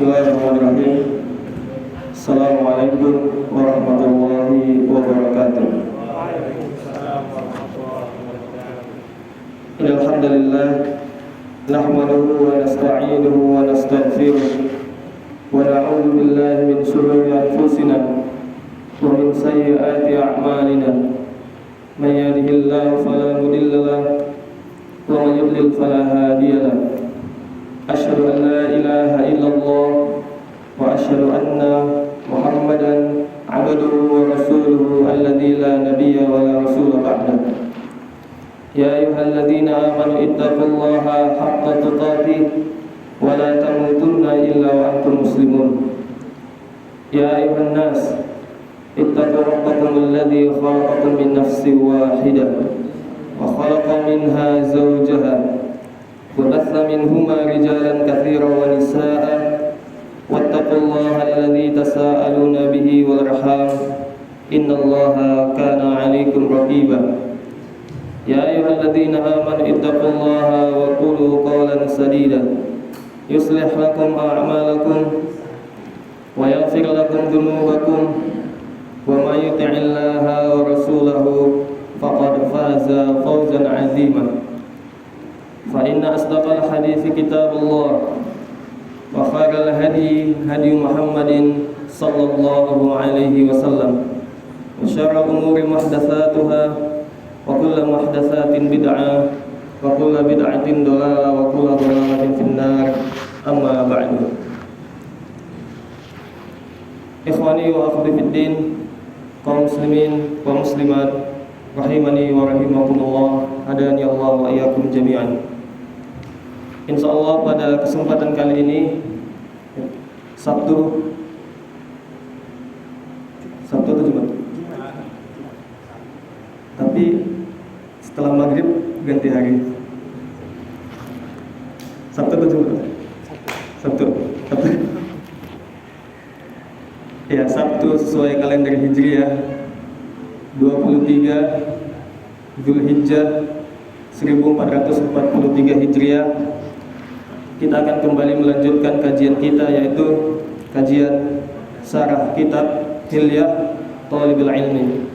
Bismillahirrahmanirrahim. Assalamualaikum warahmatullahi wabarakatuh. Alhamdulillah, nahmaduhu wa nasta'inuhu wa nastaghfiruh wa na'udzu billahi min shururi anfusina wa min sayyiati a'malina. May yahdihillahu fala mudilla lahu wa may yudlil fala hadiya lahu. Asyhadu an la ilaha illallah wa asyhadu anna Muhammadan abduhu wa rasuluhu alladzi la nabiyya wa la rasula ba'dahu. Ya ayyuhalladzina amanu ittaqullaha haqqa tuqatih wa la tamutunna illa wa antum muslimun. Ya ayyuhan nas ittaqu rabbakum alladzi khalaqakum min nafsin wahidah wa khalaqa minha zawjaha وبث منهما رجالا كثيرا ونساء واتقوا الله الذي تساءلون به والأرحام إن الله كان عليكم رقيبا يا أيها الذين آمنوا اتقوا الله وقولوا قولا سديدا يصلح لكم أعمالكم ويغفر لكم ذنوبكم ومن يطع الله ورسوله فقد فاز فوزا عظيما فإن أصدق الحديث كتاب الله وخير الهدي هدي محمد صلى الله عليه وسلم وشر الأمور محدثاتها وكل محدثات بدعة وكل بدعة ضلالة وكل ضلالة في النار أما بعد. Ikhwani wa akhwati fid din, kaum muslimin wa muslimat rahimani wa rahimakumullah, hadani Allah wa iyyakum jami'an. Insyaallah pada kesempatan kali ini Sabtu atau Jumat? Tapi setelah maghrib ganti hari. Sabtu atau Jumat? Sabtu. Ya, Sabtu sesuai kalender Hijriah 23 Zulhijjah 1443 Hijriah. Kita akan kembali melanjutkan kajian kita, yaitu kajian Syarah Kitab Hilyah Thalibul Ilmi.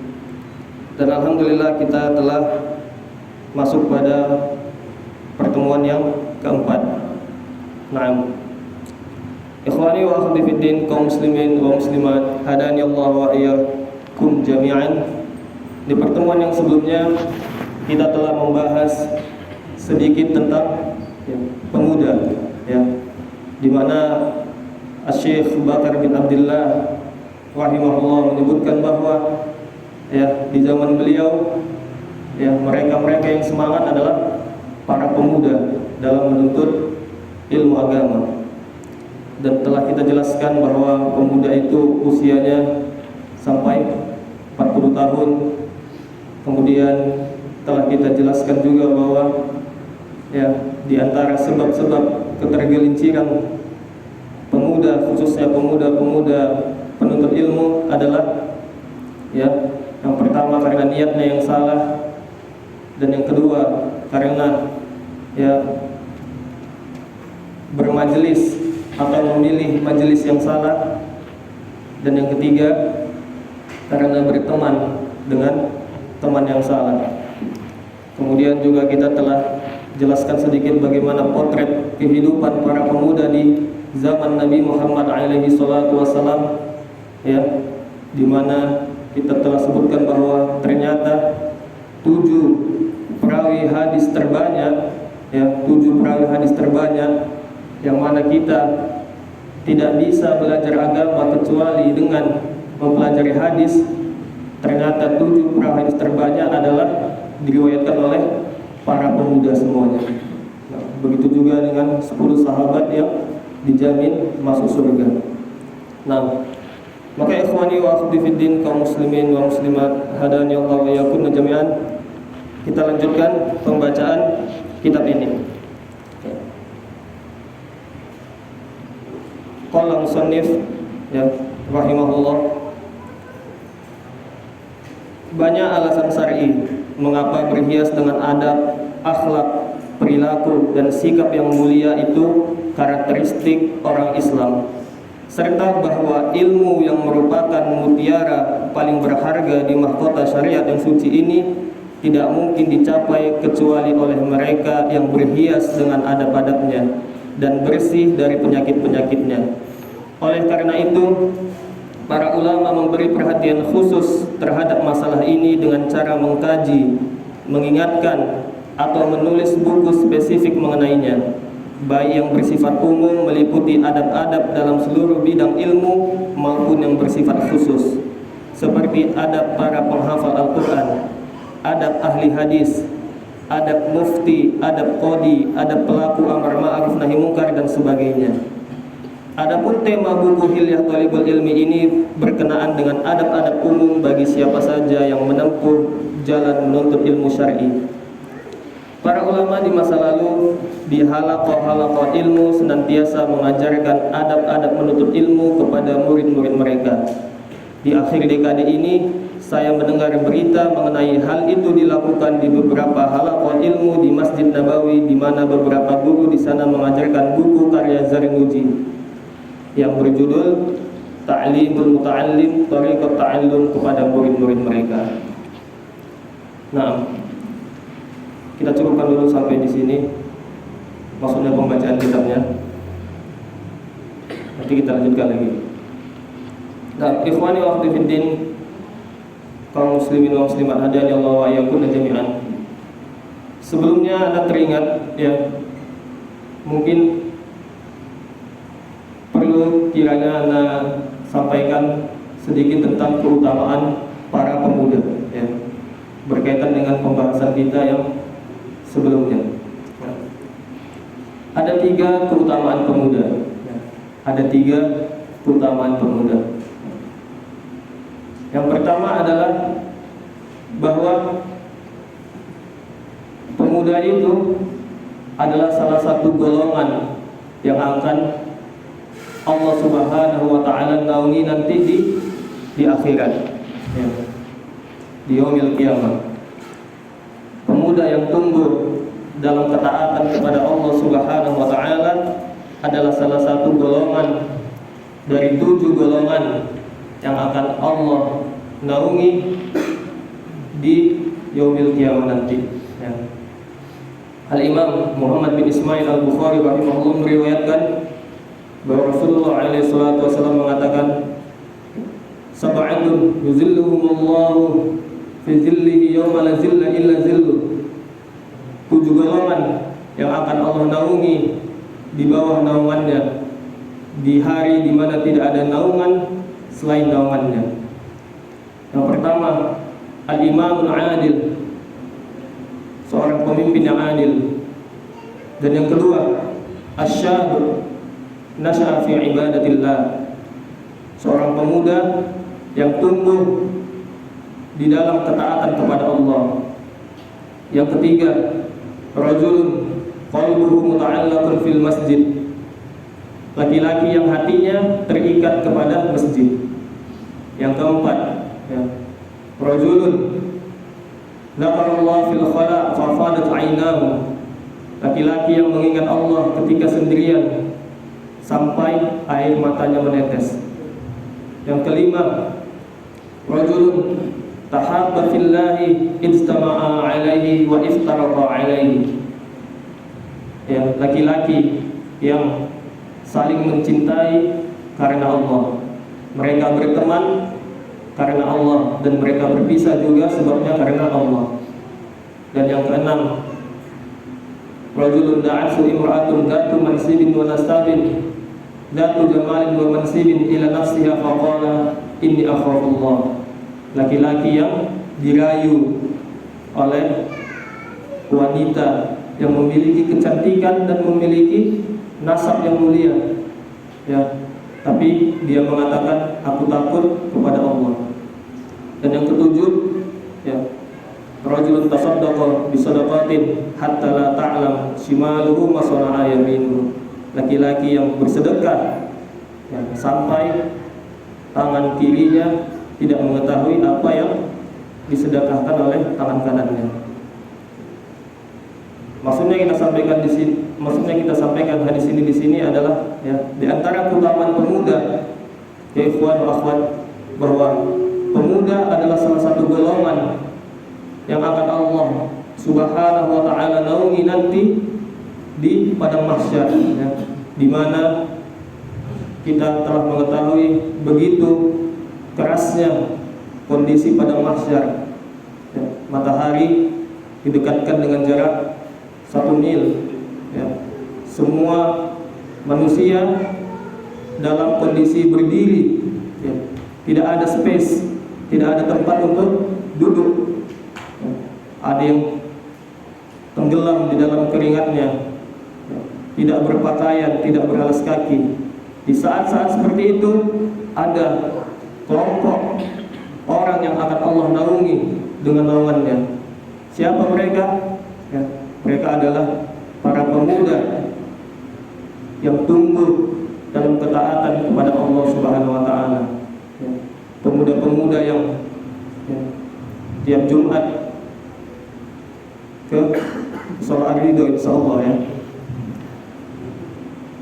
Dan alhamdulillah kita telah masuk pada pertemuan yang keempat. Naam. Ikhwani wa akhwati fid din, kaum muslimin wa muslimat, hadani Allah wa iyyakum jami'an. Di pertemuan yang sebelumnya kita telah membahas sedikit tentang pemuda, ya, di mana Asy-Syaikh Bakar bin Abdullah rahimahullah menyebutkan bahwa ya di zaman beliau ya mereka yang semangat adalah para pemuda dalam menuntut ilmu agama. Dan telah kita jelaskan bahwa pemuda itu usianya sampai 40 tahun. Kemudian telah kita jelaskan juga bahwa ya di antara sebab-sebab ketergelinciran pemuda, khususnya pemuda-pemuda penuntut ilmu adalah ya yang pertama karena niatnya yang salah, dan yang kedua karena ya bermajelis atau memilih majelis yang salah, dan yang ketiga karena berteman dengan teman yang salah. Kemudian juga kita telah jelaskan sedikit bagaimana potret kehidupan para pemuda di zaman Nabi Muhammad alaihi salatu wasalam, ya, di mana kita telah sebutkan bahwa ternyata 7 perawi hadis terbanyak, ya, 7 perawi hadis terbanyak yang mana kita tidak bisa belajar agama kecuali dengan mempelajari hadis. Ternyata 7 perawi hadis terbanyak adalah diriwayatkan oleh para pemuda semuanya. Nah, begitu juga dengan 10 sahabat yang dijamin masuk surga. Nah, maka ikhwani wa akhwati fid din, kaum muslimin wa muslimat, hadani Allah wa iyyakum jami'an, kita lanjutkan pembacaan kitab ini. Qala musannif ya rahimahullah, banyak alasan syar'i mengapa berhias dengan adab, akhlak perilaku dan sikap yang mulia itu karakteristik orang Islam, serta bahwa ilmu yang merupakan mutiara paling berharga di mahkota syariat yang suci ini tidak mungkin dicapai kecuali oleh mereka yang berhias dengan adab-adabnya dan bersih dari penyakit-penyakitnya. Oleh karena itu, para ulama memberi perhatian khusus terhadap masalah ini dengan cara mengkaji, mengingatkan, atau menulis buku spesifik mengenainya, baik yang bersifat umum meliputi adab-adab dalam seluruh bidang ilmu maupun yang bersifat khusus seperti adab para penghafal Al-Quran, adab ahli hadis, adab mufti, adab qadi, adab pelaku amar ma'ruf nahi munkar dan sebagainya. Adapun tema buku Hilyah Thalibul Ilmi ini berkenaan dengan adab-adab umum bagi siapa saja yang menempuh jalan menuntut ilmu syar'i. Para ulama di masa lalu di halaqah-halaqah ilmu senantiasa mengajarkan adab-adab menuntut ilmu kepada murid-murid mereka. Di akhir dekade ini, saya mendengar berita mengenai hal itu dilakukan di beberapa halaqah ilmu di Masjid Nabawi, di mana beberapa guru di sana mengajarkan buku karya Zarnuji yang berjudul Ta'limul Muta'allim, Thariqat Ta'allum kepada murid-murid mereka. Nah, kita cukupkan dulu sampai di sini. Maksudnya pembacaan kitabnya. Nanti kita lanjutkan lagi. Nah, ikhwani wa akhwati fiddin, kaum muslimin wa muslimat hadani Allah wa iyyakum jami'an. Sebelumnya Anda teringat ya, mungkin perlu kiranya Anda sampaikan sedikit tentang keutamaan para pemuda ya, berkaitan dengan pembahasan kita yang sebelumnya. Ada 3 keutamaan pemuda. Ada 3 keutamaan pemuda. Yang pertama adalah bahwa pemuda itu adalah salah satu golongan yang akan Allah Subhanahu wa taala naungi nanti di akhirat ya, di yaumil qiyamah. Pemuda yang tumbuh dalam ketaatan kepada Allah Subhanahu wa taala adalah salah satu golongan dari 7 golongan yang akan Allah naungi di yaumil qiyamah nanti ya. Al-Imam Muhammad bin Ismail Al-Bukhari rahimahullah meriwayatkan bahwa Rasulullah alaihi salatu wasallam mengatakan, sab'atun yuzilluhumullahu fi zillihi yawma la zilla illa zilluh. 7 golongan yang akan Allah naungi di bawah naungannya di hari di mana tidak ada naungan selain naungannya. Yang pertama, al-imamul adil, seorang pemimpin yang adil. Dan yang kedua, asy-syab nasya'a fi ibadatillah, seorang pemuda yang tumbuh di dalam ketaatan kepada Allah. Yang ketiga, rajulun qalbuhu muta'allaqun fil masjid, laki-laki yang hatinya terikat kepada masjid. Yang keempat ya, rajulun zakarallahu fil khala' fa fadat 'ainahu, laki-laki yang mengingat Allah ketika sendirian sampai air matanya menetes. Yang kelima, rajulun tahabba fillahi ijtama'a 'alaihi wa iftaraqa 'alaihi, ya, laki-laki yang saling mencintai karena Allah. Mereka berteman karena Allah dan mereka berpisah juga sebabnya karena Allah. Dan yang keenam, rajulun da'athu imra'atun dhatu mansibin wa nasabin dhatu jamalin wa mansibin ila nafsiha faqala inni akhafullah, laki-laki yang dirayu oleh wanita yang memiliki kecantikan dan memiliki nasab yang mulia ya, tapi dia mengatakan aku takut kepada Allah. Dan yang ketujuh ya, rajulun tasaddaqa bi shadaqatin hatta la ta'lam shimaluhu ma sana'a yaminuhu, laki-laki yang bersedekah ya, sampai tangan kirinya tidak mengetahui apa yang disedekahkan oleh tangan kanannya. Maksudnya kita sampaikan hadis ini di sini adalah ya, di antara keutamaan pemuda, ya ikhwan wa akhwat, bahwa pemuda adalah salah satu golongan yang akan Allah Subhanahu wa taala naungi nanti di padang mahsyar, ya, di mana kita telah mengetahui begitu kerasnya kondisi padang mahsyar. Ya, matahari didekatkan dengan jarak 1 mil, ya. Semua manusia dalam kondisi berdiri, ya. Tidak ada space, tidak ada tempat untuk duduk, ya. Ada yang tenggelam di dalam keringatnya, ya. Tidak berpakaian, tidak beralas kaki. Di saat-saat seperti itu ada kelompok orang yang akan Allah naungi dengan naungannya. Siapa mereka? Ya, mereka adalah para pemuda yang tumbuh dalam ketaatan kepada Allah Subhanahu wa taala. Ya, pemuda-pemuda yang ya, tiap Jumat ke sholat ridho insyaallah, ya.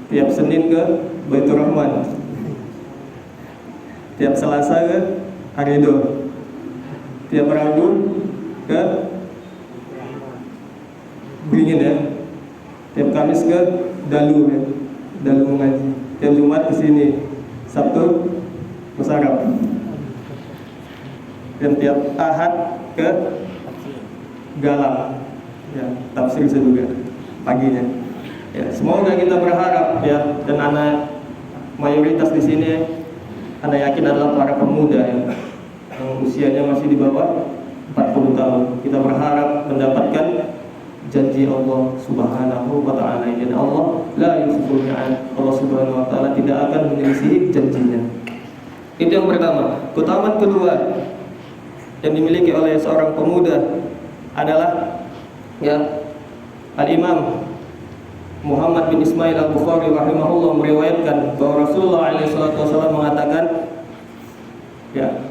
Tiap Senin ke Baitur Rahman. Tiap Selasa ke Ridho. Tiap Rabu ke Beringin, ya. Tiap Kamis ke Dalu, ya. Dalu mengaji. Tiap Jumat ke sini. Sabtu musarab. Dan tiap Ahad ke Galang, ya, tafsir juga paginya. Ya, semoga kita berharap, ya, dan anak mayoritas di sini Anda yakin adalah para pemuda, ya, yang usianya masih di bawah 40 tahun. Kita berharap mendapatkan janji Allah Subhanahu wa taala. Dan Allah la yukhliful mi'ad. Allah Subhanahu wa taala tidak akan menyelisihi janjinya. Itu yang pertama. Keutamaan kedua yang dimiliki oleh seorang pemuda adalah, ya, Al-Imam Muhammad bin Ismail Al-Bukhari rahimahullah meriwayatkan bahwa Rasulullah SAW mengatakan, ya,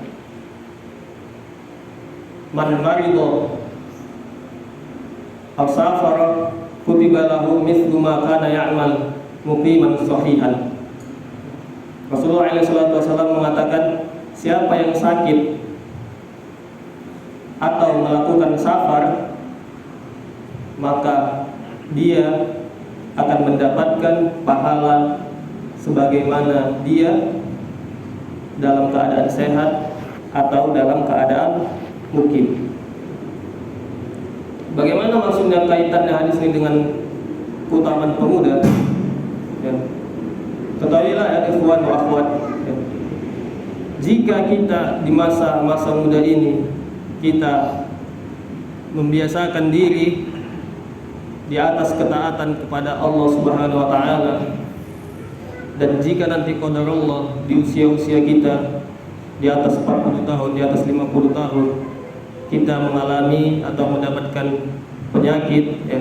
man marido aw safara kutiba lahu mithlu ma kana ya'mal muqiman sahihan. Rasulullah SAW mengatakan, siapa yang sakit atau melakukan safar, maka dia akan mendapatkan pahala sebagaimana dia dalam keadaan sehat atau dalam keadaan mukim. Bagaimana maksudnya kaitannya hadis ini dengan keutamaan pemuda? Ya. Ketahuilah, ya ikhwan wa akhwat, ya, jika kita di masa-masa muda ini kita membiasakan diri di atas ketaatan kepada Allah Subhanahu wa taala, dan jika nanti qadarullah di usia-usia kita di atas 40 tahun, di atas 50 tahun kita mengalami atau mendapatkan penyakit, ya.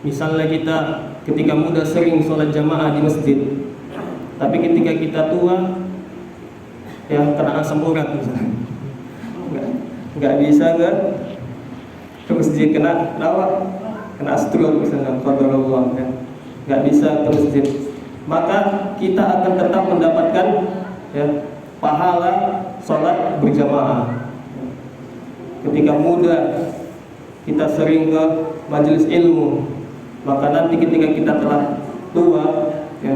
Misalnya kita ketika muda sering sholat jamaah di masjid, tapi ketika kita tua, ya, kena asam urat misalnya, nggak bisa ke masjid, kena stroke misalnya, qadarullah, ya, nggak bisa ke masjid, maka kita akan tetap mendapatkan, ya, pahala sholat berjamaah. Ketika muda kita sering ke majelis ilmu, maka nanti ketika kita telah tua, ya,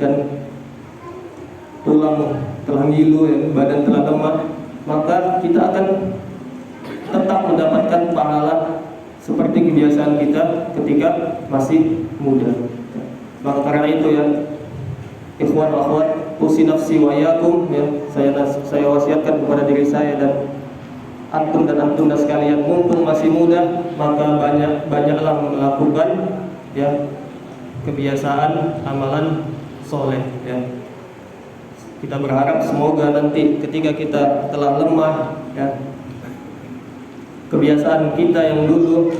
dan tulang telah ngilu, ya, badan telah lemah, maka kita akan tetap mendapatkan pahala seperti kebiasaan kita ketika masih muda. Maka karena itu, ya ikhwan wa akhwat, usi nafsi wa yakum, ya, saya wasiatkan kepada diri saya dan antum dan sekalian, mumpung masih muda, maka banyaklah melakukan, ya, kebiasaan amalan soleh, ya. Kita berharap semoga nanti ketika kita telah lemah, ya, kebiasaan kita yang dulu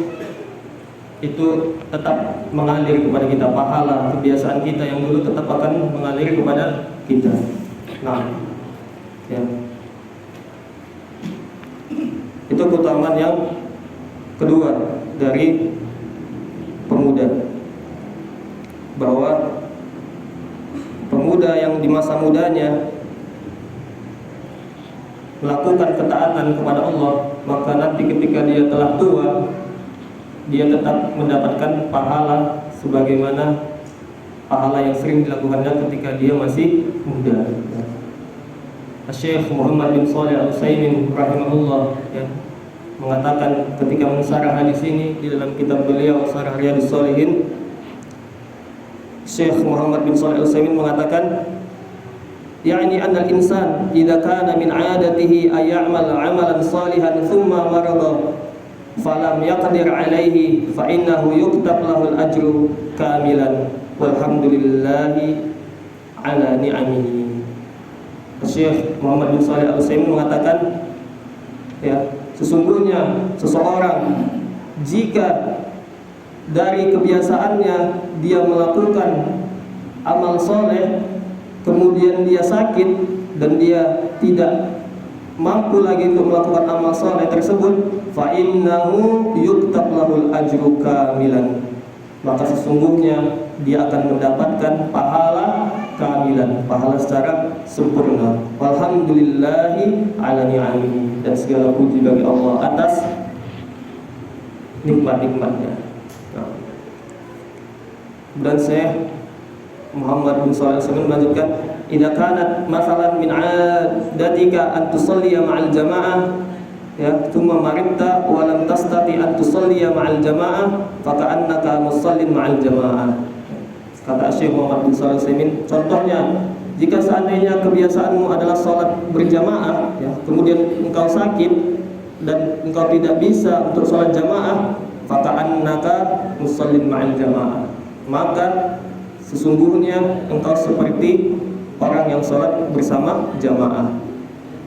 itu tetap mengalir kepada kita, pahala kebiasaan kita yang dulu tetap akan mengalir kepada kita. Nah, ya, itu keutamaan yang kedua dari pemuda, bahwa pemuda yang di masa mudanya melakukan ketaatan kepada Allah, maka nanti ketika dia telah tua, dia tetap mendapatkan pahala sebagaimana pahala yang sering dilakukannya ketika dia masih muda. Syekh Muhammad bin Shalih Al-Utsaimin rahimahullah mengatakan ketika mensyarah hadis ini di dalam kitab beliau Syarah Riyadhus Shalihin, Syekh Muhammad bin Shalih Al-Utsaimin mengatakan, yani anna al-insan idza kana min 'adatihi ay ya'mal 'amalan salihan thumma marada falam yaqdir 'alaihi fa innahu yuktab lahu al-ajru kamilan walhamdulillahi 'ala ni'amihi. Syekh Muhammad bin Shalih Al-Utsaimin mengatakan, sesungguhnya seseorang jika dari kebiasaannya dia melakukan amal soleh, kemudian dia sakit dan dia tidak mampu lagi untuk melakukan amal soleh tersebut, fa innahu yuktab lahul ajru kamilan, maka sesungguhnya dia akan mendapatkan pahala kamilan, pahala secara sempurna. Walhamdulillahi ala ni'amihi, dan segala puji bagi Allah atas nikmat-nikmatnya. Dan Syekh Muhammad bin Shalih Al-Utsaimin melanjutkan, idza kanat masalan min 'adatika an tusalliya ma'al jamaah thumma maridta wa lam tastati an tusalliya ma'al jamaah fa ka'annaka musallin ma'al jamaah. Kata Syekh Muhammad bin Shalih Al-Utsaimin, contohnya jika seandainya kebiasaanmu adalah sholat berjamaah, kemudian engkau sakit dan engkau tidak bisa untuk sholat jamaah, faka'annaka musallin ma'al jamaah, maka sesungguhnya engkau seperti orang yang sholat bersama jamaah.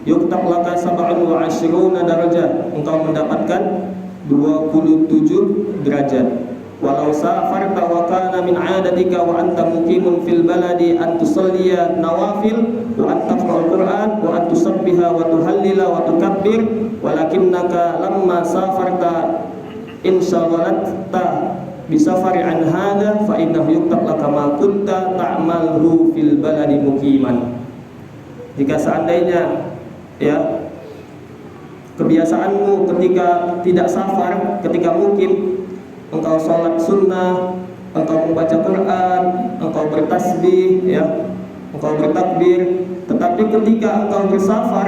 Yuktab laka sab'un wa 'ashruna darajah, engkau mendapatkan 27 derajat. Walau safarta wa kana min 'adatika wa anta muqimun fil baladi an tusalliya nawafil wa an taqra'al Qur'an wa an tusabbiha wa tuhallila wa tukabbir, walakinnaka lamma safarta inshaghalta bisafari an hadha fa innahu yuktab laka ma kunta ta'malhu fil baladi muqiman. Jika seandainya kebiasaanmu ketika tidak safar, ketika mukim, engkau sholat sunnah, engkau membaca Quran, engkau bertasbih, engkau bertakbir, tetapi ketika engkau bersafar,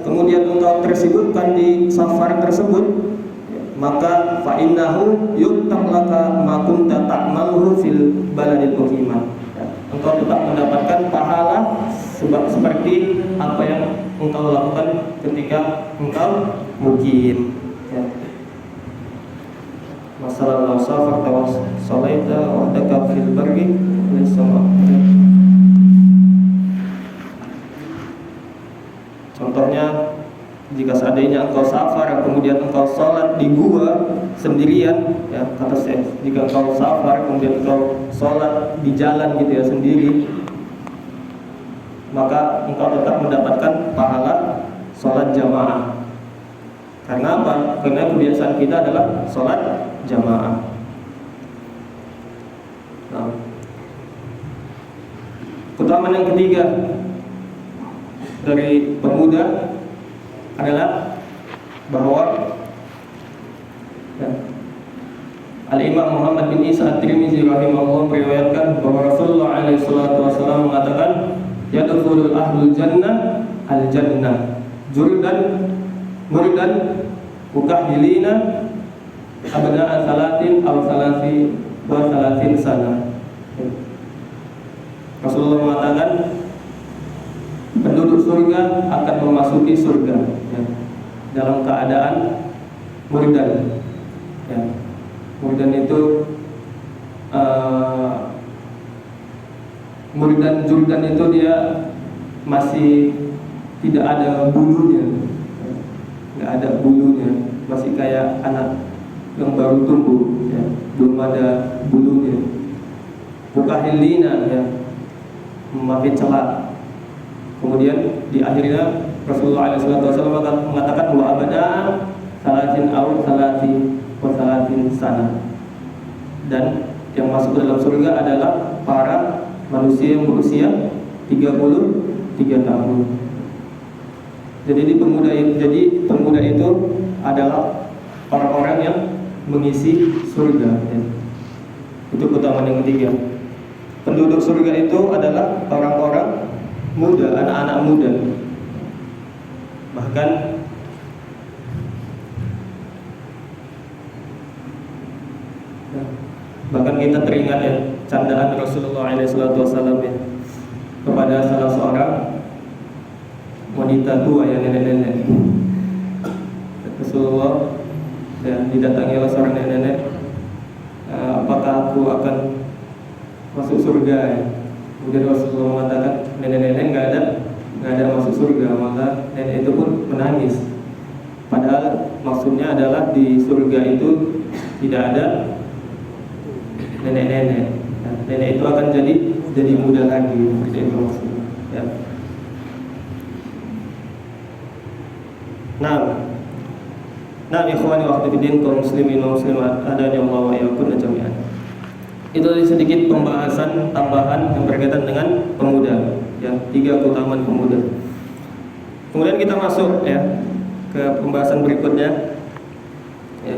kemudian engkau tersibukkan di safar tersebut, maka fa innahu yuktab laka ma kunta ta'maluhu fil baladil muqiman. Engkau tetap mendapatkan pahala seperti apa yang engkau lakukan ketika engkau mukim. Masalah law safarta wa salaita wahdaka fil barri laysa. Contohnya, jika seandainya engkau safar kemudian engkau sholat di gua sendirian, kata saya, jika engkau safar kemudian engkau sholat di jalan sendiri, maka engkau tetap mendapatkan pahala sholat jamaah. Karena apa? Karena kebiasaan kita adalah sholat jamaah. Keutamaan yang ketiga dari pemuda adalah bahwa Al-Imam Muhammad bin Isa At-Tirmizi rahimahullah meriwayatkan bahwa Rasulullah alaihi salatu wasallam mengatakan, yadkhulul ahlul jannah al-jannah jurdan murdan mukahhilina abna'a salatin aw salasi wa salatin sana. Rasulullah mengatakan penduduk surga akan memasuki surga dalam keadaan murdan. Murdan itu murdan jurdan itu dia masih tidak ada bulunya, nggak ada bulunya, masih kayak anak yang baru tumbuh, belum ada bulunya. Mukahhilina, memakai celak. Kemudian di akhirnya Rasulullah SAW mengatakan wa abada salasin au salasi wa salasin sana. Dan yang masuk ke dalam surga adalah para manusia yang berusia 33 tahun. Jadi pemuda itu adalah orang-orang yang mengisi surga. Itu keutamaan yang ketiga. Penduduk surga itu adalah orang-orang muda, anak-anak muda. Bahkan kita teringat ya candaan Rasulullah SAW ya, kepada salah seorang wanita tua ya, nenek-nenek. Rasulullah ya, didatangi oleh seorang nenek-nenek, apakah aku akan masuk surga ya? Kemudian Rasulullah mengatakan nenek-nenek nggak ada masuk surga. Maka nenek itu pun menangis. Padahal maksudnya adalah di surga itu tidak ada nenek-nenek. Nah, nenek itu akan jadi muda lagi, seperti itu maksudnya. Ya. Nah, ikhwani wa akhwati kaum muslimin wa muslimat, adanya Allah wa iyyakum jami'an. Itu sedikit pembahasan tambahan yang berkaitan dengan pemuda, ya, 3 keutamaan pemuda. Kemudian kita masuk ya ke pembahasan berikutnya. Ya.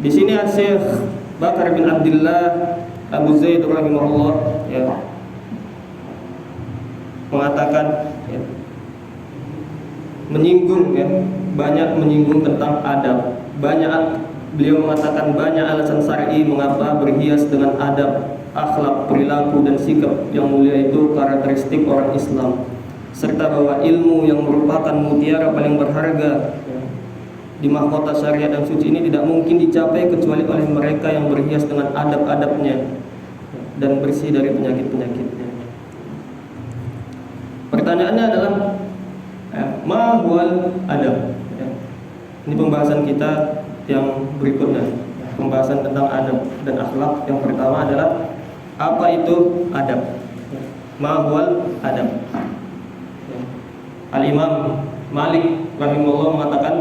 Di sini Syekh Bakar bin Abdullah Abu Zaid rahimahullah ya, mengatakan ya, banyak menyinggung tentang adab. Beliau mengatakan banyak alasan syar'i mengapa berhias dengan adab, akhlak, perilaku dan sikap yang mulia itu karakteristik orang Islam, serta bahwa ilmu yang merupakan mutiara paling berharga di mahkota syariat dan suci ini tidak mungkin dicapai kecuali oleh mereka yang berhias dengan adab-adabnya dan bersih dari penyakit-penyakitnya. Pertanyaannya adalah ma huwal adab? Ini pembahasan kita yang berikutnya, pembahasan tentang adab dan akhlak. Yang pertama adalah apa itu adab? Ma huwal adab? Al-Imam Malik rahimahullah mengatakan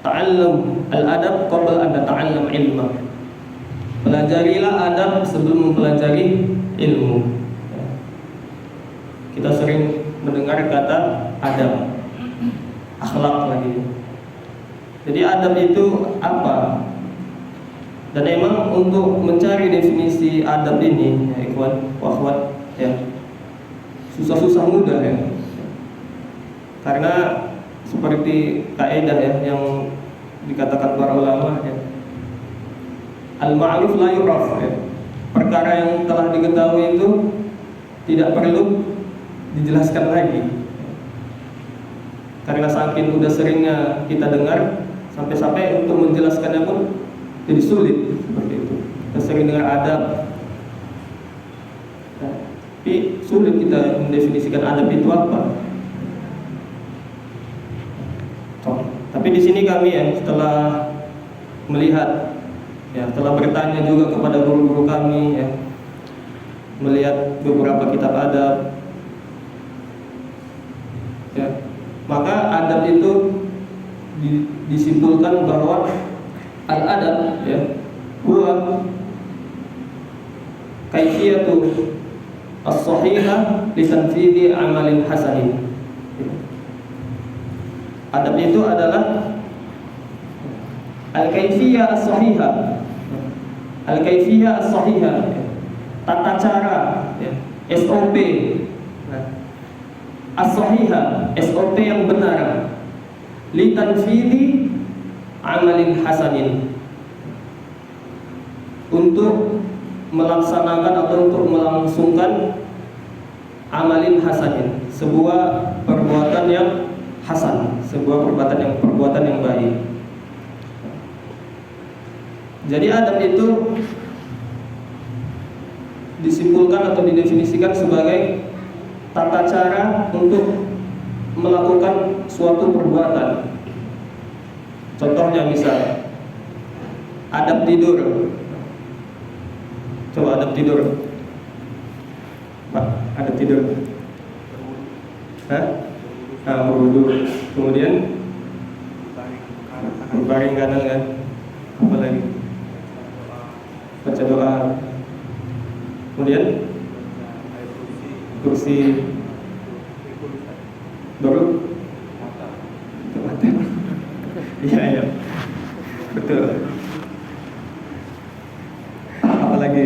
ta'allam al-adab qabla an tata'allam ilma. Pelajarilah adab sebelum mempelajari ilmu. Kita sering mendengar kata adab, akhlak lagi. Jadi adab itu apa? Dan memang untuk mencari definisi adab ini, ya ikhwan wa akhwat, ya susah-susah mudah ya. Karena seperti kaidah ya yang dikatakan para ulama ya, al-ma'ruf la yuraf ya. Perkara yang telah diketahui itu tidak perlu dijelaskan lagi. Karena saking udah seringnya kita dengar, sampai-sampai untuk menjelaskannya pun jadi sulit seperti itu. Kita sering dengar adab, tapi sulit kita mendefinisikan adab itu apa. Tapi di sini kami ya setelah melihat, ya setelah bertanya juga kepada guru-guru kami, ya melihat beberapa kitab adab, ya maka adab itu disimpulkan bahwa al-adab ya huwa kaifiyatu as-sahihah li tanfidhi amalin hasanin. Adab itu adalah al-kaifiyah as-sahihah. Al-kaifiyah as-sahihah, tata cara, ya, SOP. As-sahihah, SOP yang benar. Li tanfidhi amalin hasanin, untuk melaksanakan atau untuk melangsungkan amalin hasanin, sebuah perbuatan yang hasan, sebuah perbuatan yang baik. Jadi adab itu disimpulkan atau didefinisikan sebagai tata cara untuk melakukan suatu perbuatan. Contohnya misal adab tidur. Coba adab tidur. Pak, adab tidur. Hah? Berwudu. Kemudian berbaring kanan kan, apa lagi? Baca doa. Kemudian kursi, baru mata. Iya, betul. Apa lagi?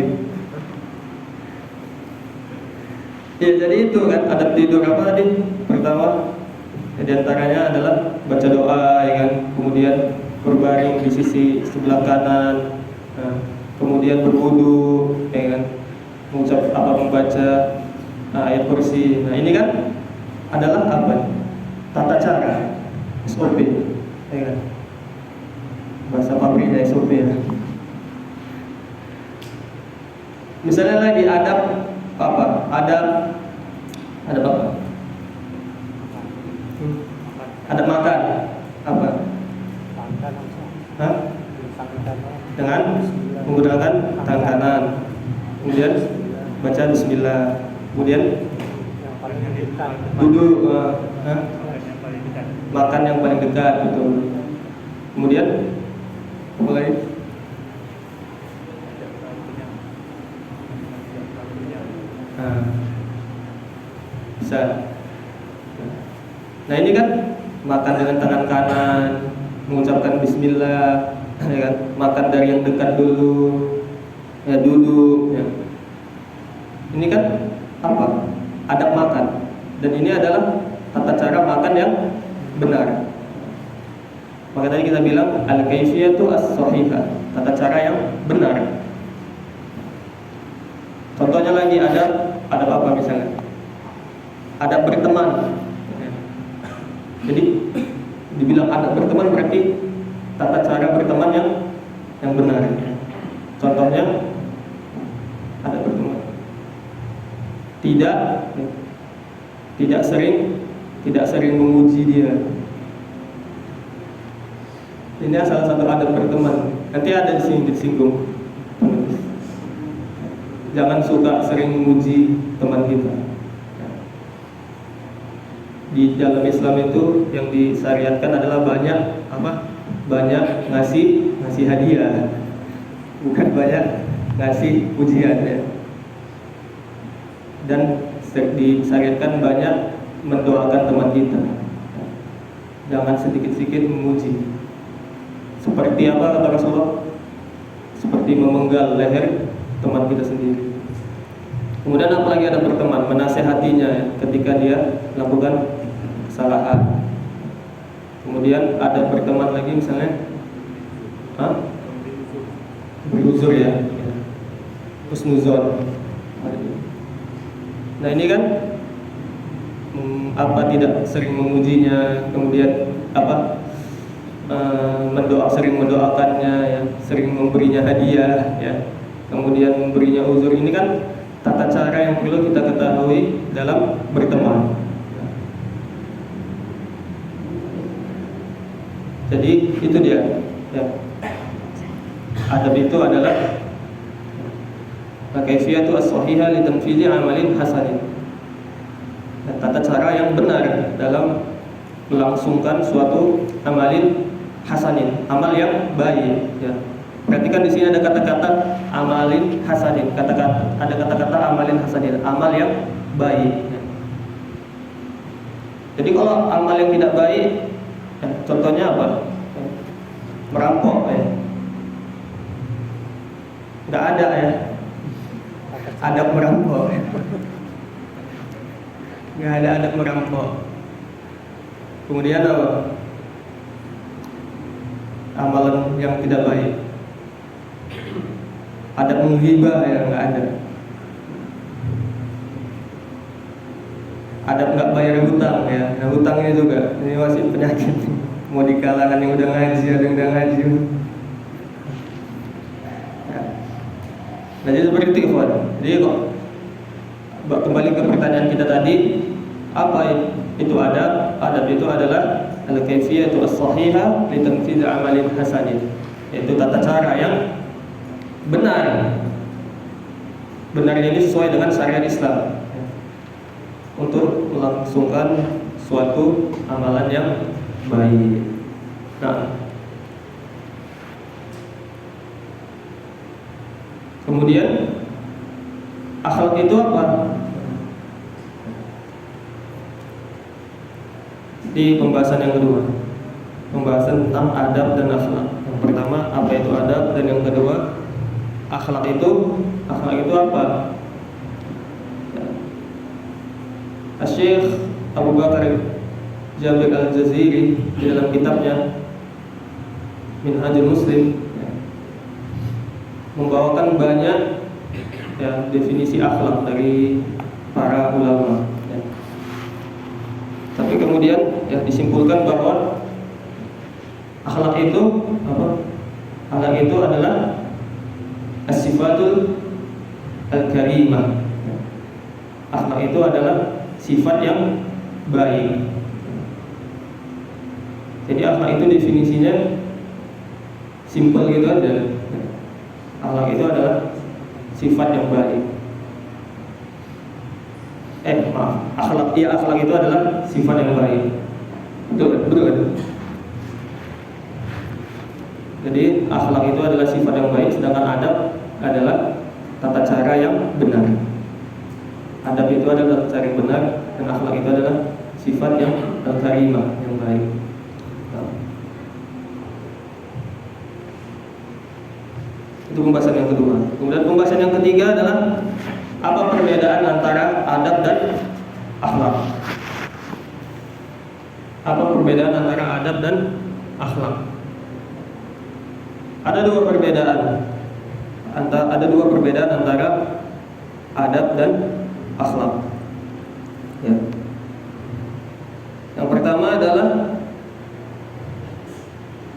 Ya, jadi itu kan adab tidur apa tadi? Pertama, di antaranya adalah baca doa, ya kan? Kemudian berbaring di sisi sebelah kanan, nah, kemudian berwudu, ya kan? Mengucap apa, membaca ayat kursi. Nah, ini kan adalah apa? Tata cara, SOP, ya kan? Bahasa pabriknya SOP ya. Misalnya lagi adab apa? Adab apa? Adab makan apa? Hah? Dengan menggunakan tangan kanan. Kemudian baca bismillah. Kemudian duduk, makan yang paling dekat, betul. Kemudian apa lagi? Bisa. Nah, ini kan makan dengan tangan kanan, mengucapkan bismillah, ya kan? Makan dari yang dekat dulu, ya, duduk, ya. Ini kan apa? Adab makan. Dan ini adalah tata cara makan yang benar. Maka tadi kita bilang al-kaifiyatu as-sahihah, tata cara yang benar. Contohnya lagi ada apa misalnya? Ada berteman. Jadi dibilang ada berteman berarti tata cara berteman yang benar. Contohnya ada berteman. Tidak sering memuji dia. Ini salah satu adab berteman. Nanti ada di sini disinggung. Jangan suka sering memuji teman kita. Di dalam Islam itu yang disyariatkan adalah banyak apa? Banyak ngasih hadiah, bukan banyak ngasih pujian, ya. Dan disyariatkan banyak mendoakan teman kita. Jangan sedikit-sedikit memuji. Seperti apa kata Rasulullah? Seperti memenggal leher teman kita sendiri. Kemudian apalagi ada berteman, menasehatinya, ya, ketika dia melakukan kesalahan. Kemudian ada berteman lagi misalnya beruzur, ya, husnuzon. Nah, ini kan apa, tidak sering memujinya, kemudian apa, sering mendoakannya, ya, sering memberinya hadiah, ya, kemudian memberinya uzur. Ini kan tata cara yang perlu kita ketahui dalam berteman. Jadi itu dia, ya. Adab itu adalah kaifiyatu as-sahihah li tanfidhi amalin hasanin. Tata cara yang benar dalam melangsungkan suatu amalin hasanin, amal yang baik, ya. Perhatikan di sini ada kata-kata amalin hasanin, ada kata-kata amalin hasanin, amal yang baik, ya. Jadi kalau amal yang tidak baik, ya, contohnya apa? Merampok, ya. Nggak ada, ya, adab merampok, ya. Nggak ada adab merampok. Kemudian apa? Amalan yang tidak baik, adab menghibah, ya, nggak ada. Adab nggak bayar hutang, ya. Nah, hutangnya juga ini masih penyakit. Mau di kalangan yang udah ngaji, ada yang udah ngaji. Ya. Nah, jadi seperti itu, kawan. Jadi kok kembali ke pertanyaan kita tadi, apa itu adab? Adab itu adalah al-kaifiyatu as-sahihah li tanfidhi amalin hasanin, yaitu tata cara yang benar. Benar ini sesuai dengan syariat Islam, ya, untuk melangsungkan suatu amalan yang baik. Nah, Kemudian akhlak itu apa? Di pembahasan yang kedua, pembahasan tentang adab dan akhlak. Yang pertama, apa itu adab, dan yang kedua, akhlak itu apa? Syekh Abu Bakar Jabir Al-Jaziri di dalam kitabnya Minhajul Muslim membawakan banyak definisi akhlak dari para ulama. Tapi kemudian disimpulkan bahwa akhlak itu apa? Akhlak itu adalah as-sifatul al-karimah. Akhlak itu adalah sifat yang baik. Jadi akhlak itu definisinya simpel gitu aja. Akhlak itu adalah sifat yang baik. Akhlak itu adalah sifat yang baik. Betul. Jadi akhlak itu adalah sifat yang baik, sedangkan adab adalah tata cara yang benar. Adab itu adalah tata cara yang benar, dan akhlak itu adalah sifat yang karimah, yang baik. Itu pembahasan yang kedua. Kemudian pembahasan yang ketiga adalah apa perbedaan antara adab dan akhlak? Apa perbedaan antara adab dan akhlak? Ada dua perbedaan antara adab dan akhlak. Ya. Yang pertama adalah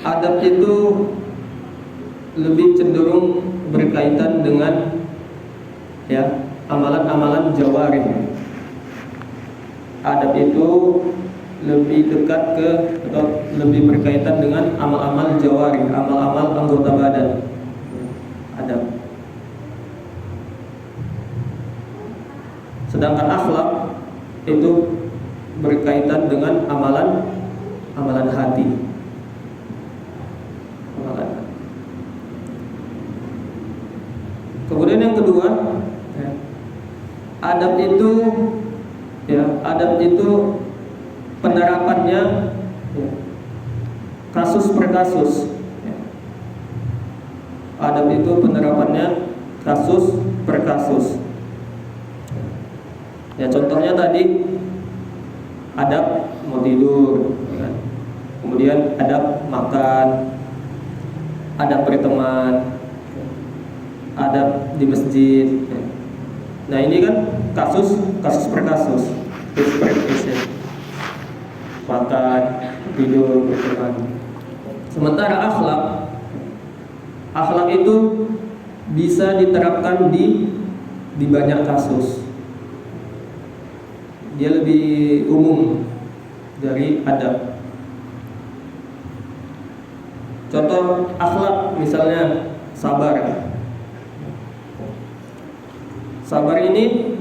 adab itu lebih cenderung berkaitan dengan amalan-amalan jawarih. Adab itu lebih dekat atau lebih berkaitan dengan amal-amal jawarih, amal-amal anggota badan. Adab. Sedangkan akhlak itu berkaitan dengan amalan hati. Kemudian yang kedua, adab itu penerapannya kasus per kasus. Adab itu penerapannya kasus per kasus. Ya, contohnya tadi adab mau tidur, kemudian adab makan, adab berteman, adab di masjid. Nah, ini kan kasus per kasus, case per case. Makan, tidur, berteman. Sementara akhlak itu bisa diterapkan di banyak kasus. Dia lebih umum dari adab. Contoh akhlak misalnya sabar. Sabar ini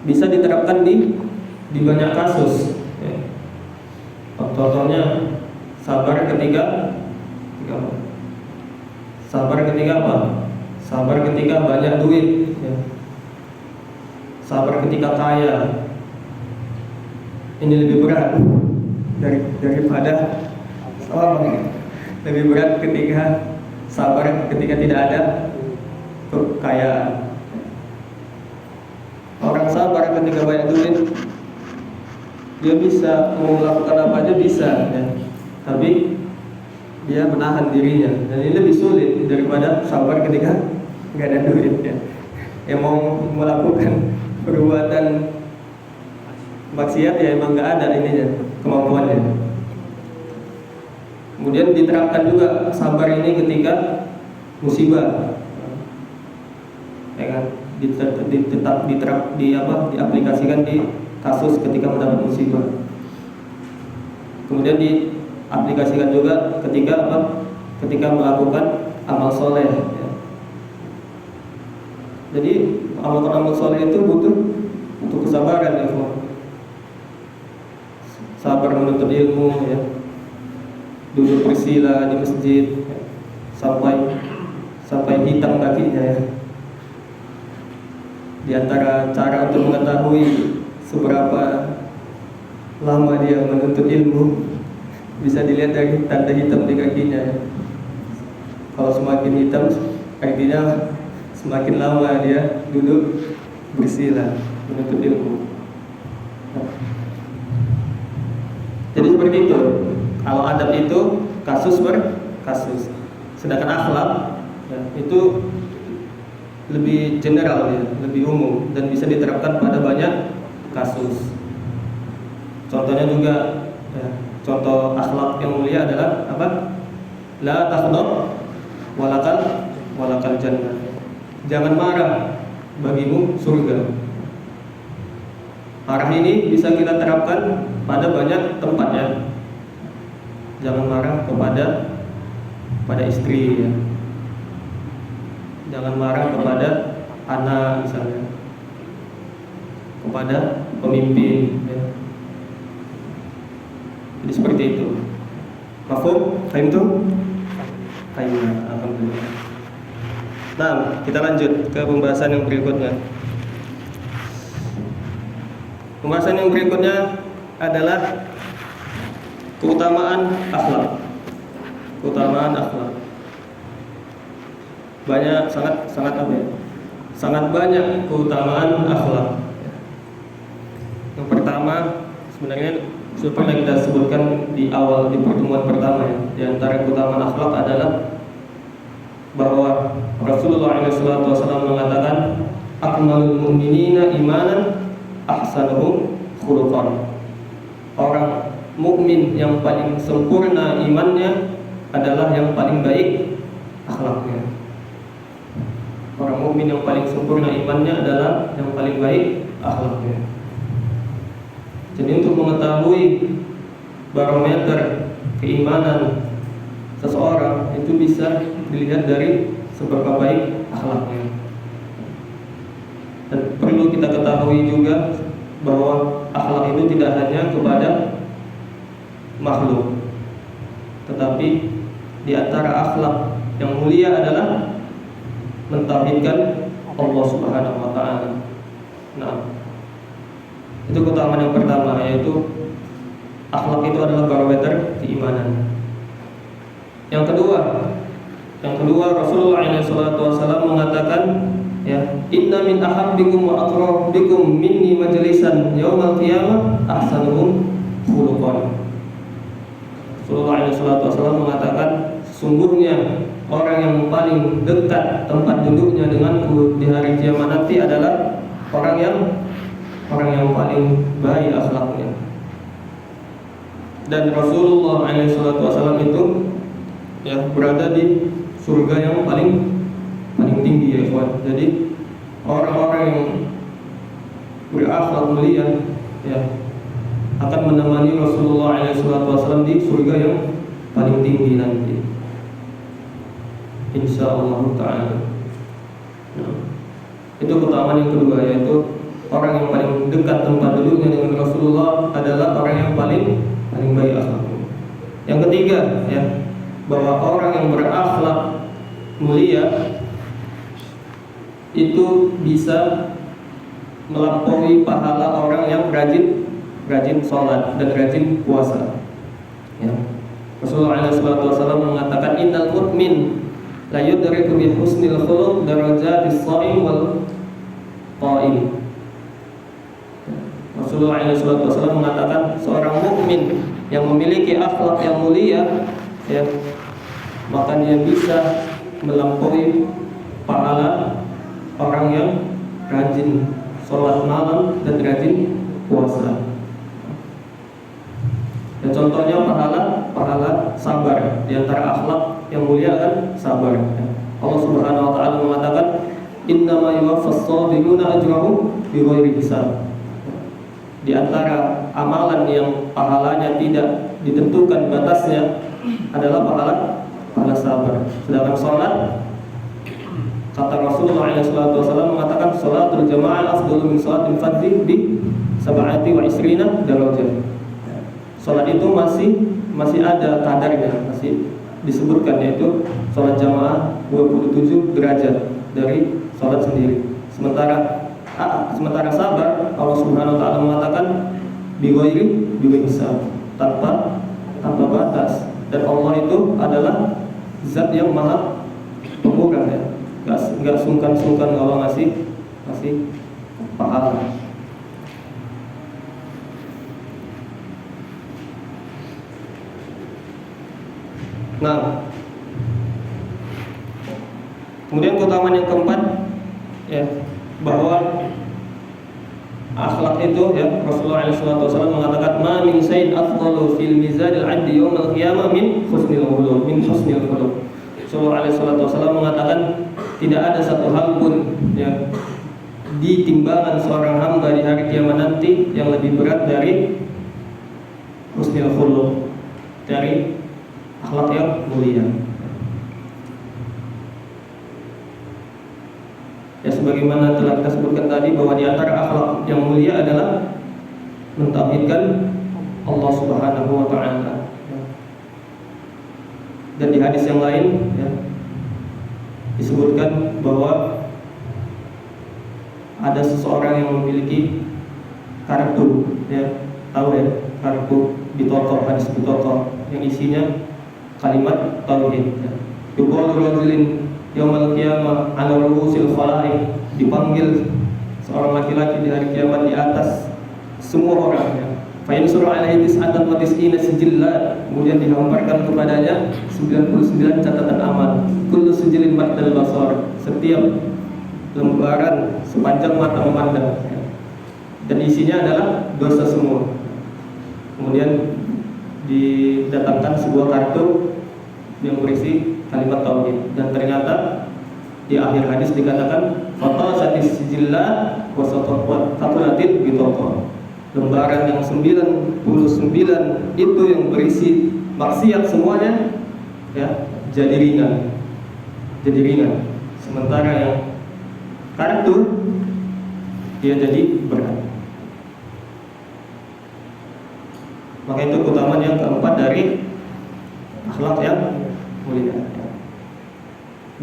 bisa diterapkan di banyak kasus. Contohnya sabar ketika apa? Sabar ketika banyak duit. Sabar ketika kaya. Ini lebih berat daripada lebih berat ketika sabar ketika tidak ada kekayaan. Orang sabar ketika banyak duit, dia bisa mau melakukan apa aja bisa, tapi dia menahan dirinya, dan ini lebih sulit daripada sabar ketika nggak ada duit. Yang mau melakukan perbuatan maksiat emang nggak ada kemampuannya. Kemudian diterapkan juga sabar ini ketika musibah, kan? Diaplikasikan di kasus ketika mendapat musibah. Kemudian diaplikasikan juga ketika melakukan amal soleh. Jadi amal soleh itu butuh kesabaran, sabar menuntut ilmu, duduk bersila di masjid sampai sampai hitam kakinya ya. Di antara cara untuk mengetahui seberapa lama dia menuntut ilmu bisa dilihat dari tanda hitam di kakinya ya. Kalau semakin hitam artinya semakin lama dia duduk bersila menuntut ilmu. Jadi seperti itu. Kalau adab itu kasus per kasus. Sedangkan akhlak ya, itu lebih general ya, lebih umum dan bisa diterapkan pada banyak kasus. Contohnya juga ya, contoh akhlak yang mulia adalah apa? La taghdab walakal jannah. Jangan marah, bagimu surga. Marah ini bisa kita terapkan pada banyak tempat ya. Jangan marah pada istri ya. Jangan marah kepada anak misalnya, kepada pemimpin ya. Jadi seperti itu. Mafhum? Fahim tuh? Fahim. Alhamdulillah. Nah, kita lanjut ke pembahasan yang berikutnya. Pembahasan yang berikutnya adalah keutamaan akhlak. Keutamaan akhlak. Banyak sangat apa ya? Sangat banyak keutamaan akhlak. Yang pertama sebenarnya sudah pernah kita sebutkan di awal di pertemuan pertama ya. Di antara keutamaan akhlak adalah bahwa Rasulullah SAW mengatakan akmalul mu'minina imanan ahsanuhum khuluqan. Orang mukmin yang paling sempurna imannya adalah yang paling baik akhlaknya. Orang mukmin yang paling sempurna imannya adalah yang paling baik akhlaknya. Jadi untuk mengetahui barometer keimanan seseorang itu bisa dilihat dari seberapa baik akhlaknya. Dan perlu kita ketahui juga bahwa akhlak itu tidak hanya kepada makhluk, tetapi di antara akhlak yang mulia adalah mentauhidkan Allah Subhanahu wa taala. Nah, itu keutamaan yang pertama, yaitu akhlak itu adalah barometer keimanan. Yang kedua Rasulullah SAW mengatakan ya, inna min ahabbikum wa aqrabikum minni majlisan yaumal qiyamah ahsanuhum khuluqan. Rasulullah SAW mengatakan sesungguhnya orang yang paling dekat tempat duduknya denganku di hari kiamat nanti adalah orang yang paling baik akhlaknya. Dan Rasulullah SAW itu ya berada di surga yang paling tinggi ya ikhwan. Jadi orang-orang yang berakhlak mulia ya akan menemani Rasulullah SAW di surga yang paling tinggi nanti, insyaallah ta'ala. Nah, itu keutamaan yang kedua, yaitu orang yang paling dekat tempat duduknya dengan Rasulullah adalah orang yang paling baik akhlaknya. Yang ketiga ya, bahwa orang yang berakhlak mulia itu bisa melampaui pahala orang yang rajin sholat dan rajin puasa. Ya. Rasulullah SAW mengatakan innal mu'min la yudriku bi husnil khuluq darajatis shaim wal qaim. Rasulullah SAW mengatakan seorang mukmin yang memiliki akhlak yang mulia ya, maka dia bisa melampaui pahala orang yang rajin sholat malam dan rajin puasa. Dan contohnya pahala sabar. Di antara akhlak yang mulia kan sabar. Allah Subhanahu wa taala mengatakan innama yuwaffas sabiruna ajrahum bighairi hisab. Di antara amalan yang pahalanya tidak ditentukan batasnya adalah pahala sabar. Sedangkan sholat, kata Rasulullah SAW mengatakan sholatul jamaah afdalu min sholatil fardhi bi sab'ati wa isrina darajah. Sholat itu masih ada kadarnya, masih disebutkan, yaitu sholat jamaah 27 derajat dari sholat sendiri. Sementara sabar, Allah Subhanahu wa taala mengatakan bighairi hisab, tanpa batas. Dan Allah itu adalah zat yang maha pemurah, ya. Enggak sungkan-sungkan kalau ngasih pahala. Nah, kemudian keutamaan yang keempat, ya, bahwa akhlak itu, ya, Rasulullah SAW mengatakan ma min syai'in afdalu fil mizanil 'abdi yaumil qiyamah min husnil khuluq. Rasulullah SAW mengatakan tidak ada satu hal pun, ya, di timbangan seorang hamba di hari kiamat nanti yang lebih berat dari husnul khuluq, dari akhlak yang mulia. Ya, sebagaimana telah kita sebutkan tadi, bahwa di antara akhlak yang mulia adalah mentauhidkan Allah Subhanahu wa taala. Dan di hadis yang lain, ya, disebutkan bahwa ada seseorang yang memiliki kartu, ya, tahu ya, kartu bitokoh, hadis bitokoh, yang isinya kalimat tauhid, ya. Yuqalu rajulin yaumal qiyamah ala ru'usil khalaiq, dipanggil seorang laki-laki di hari kiamat di atas semua orang, ya. Fa yansuru alaihi tis'atan wa tis'ina sijillat, kemudian dihamparkan kepadanya 99 catatan amal. Kullu sijilin maddal basar, setiap lembaran sepanjang mata memandang, ya. Dan isinya adalah dosa semua. Kemudian didatangkan sebuah kartu yang berisi kalimat tauhid, dan ternyata di akhir hadis dikatakan fatasatis sijillat wa satulatil bitokoh, lembaran yang 99 itu yang berisi maksiat semuanya, ya, jadi ringan. Sementara yang kartu dia jadi berat. Maka itu keutamaan yang keempat dari akhlak yang mulia.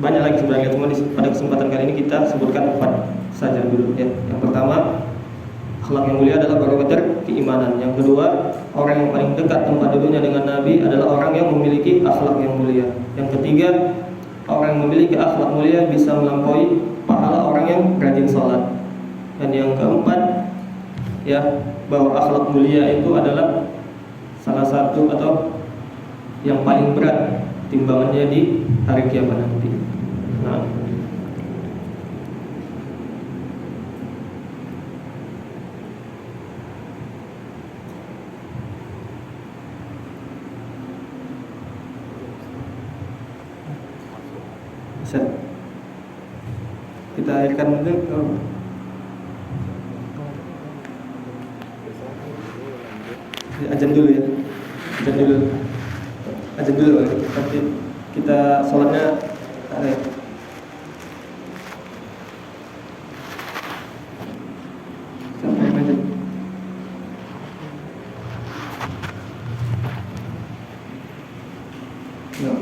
Banyak lagi sebenarnya, cuma pada kesempatan kali ini kita sebutkan 4 saja dulu, ya. Yang pertama, akhlak yang mulia adalah barometer keimanan. Yang kedua, orang yang paling dekat tempat duduknya dengan Nabi adalah orang yang memiliki akhlak yang mulia. Yang ketiga, orang yang memiliki akhlak mulia bisa melampaui pahala orang yang rajin sholat. Dan yang keempat, ya, bahwa akhlak mulia itu adalah salah satu atau yang paling berat timbangannya di hari kiamat nanti. Nah, bisa kita akhirkan dulu. Azan dulu, ya. Azan dulu. Nanti kita sholatnya sampai azan. No.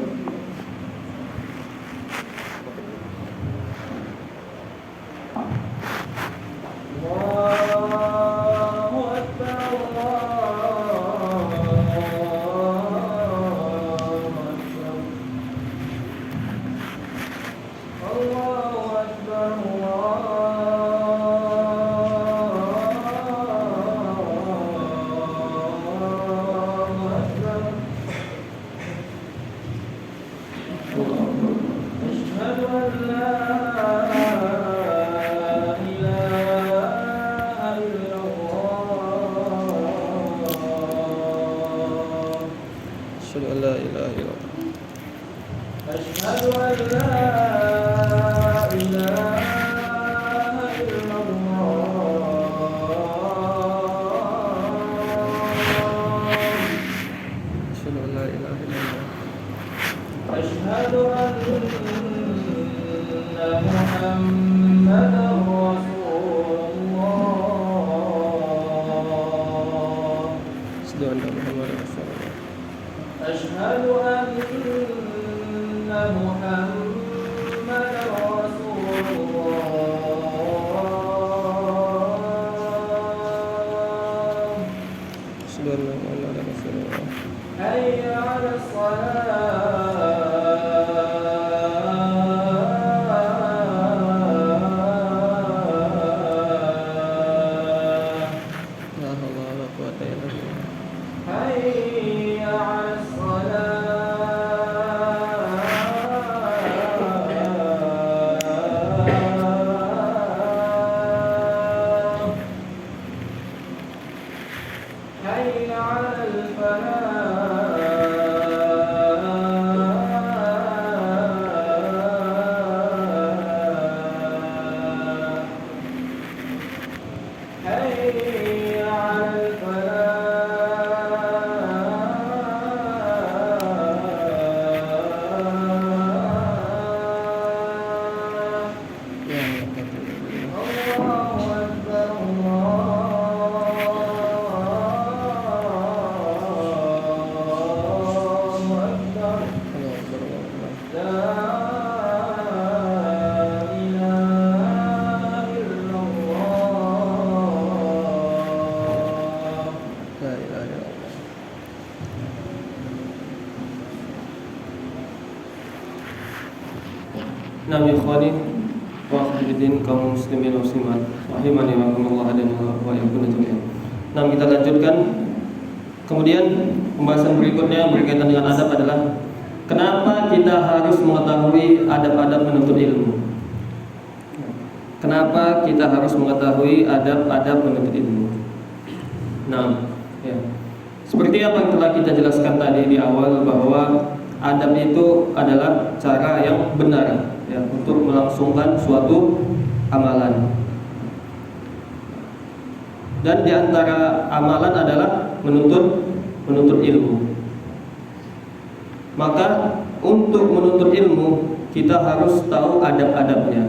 أشهد أن Nah, ikhwani wa akhwatiddin kaum muslimin wa muslimat rahimani wa rahimakumullah dan wa iyyakum jami'an. Nah, kita lanjutkan. Kemudian pembahasan berikutnya berkaitan dengan adab adalah kenapa kita harus mengetahui adab-adab menuntut ilmu. Kenapa kita harus mengetahui adab-adab menuntut ilmu? Nah, ya. Seperti apa yang telah kita jelaskan tadi di awal bahwa adab itu adalah cara yang benar ya untuk melangsungkan suatu amalan. Dan di antara amalan adalah menuntut ilmu. Maka untuk menuntut ilmu kita harus tahu adab-adabnya.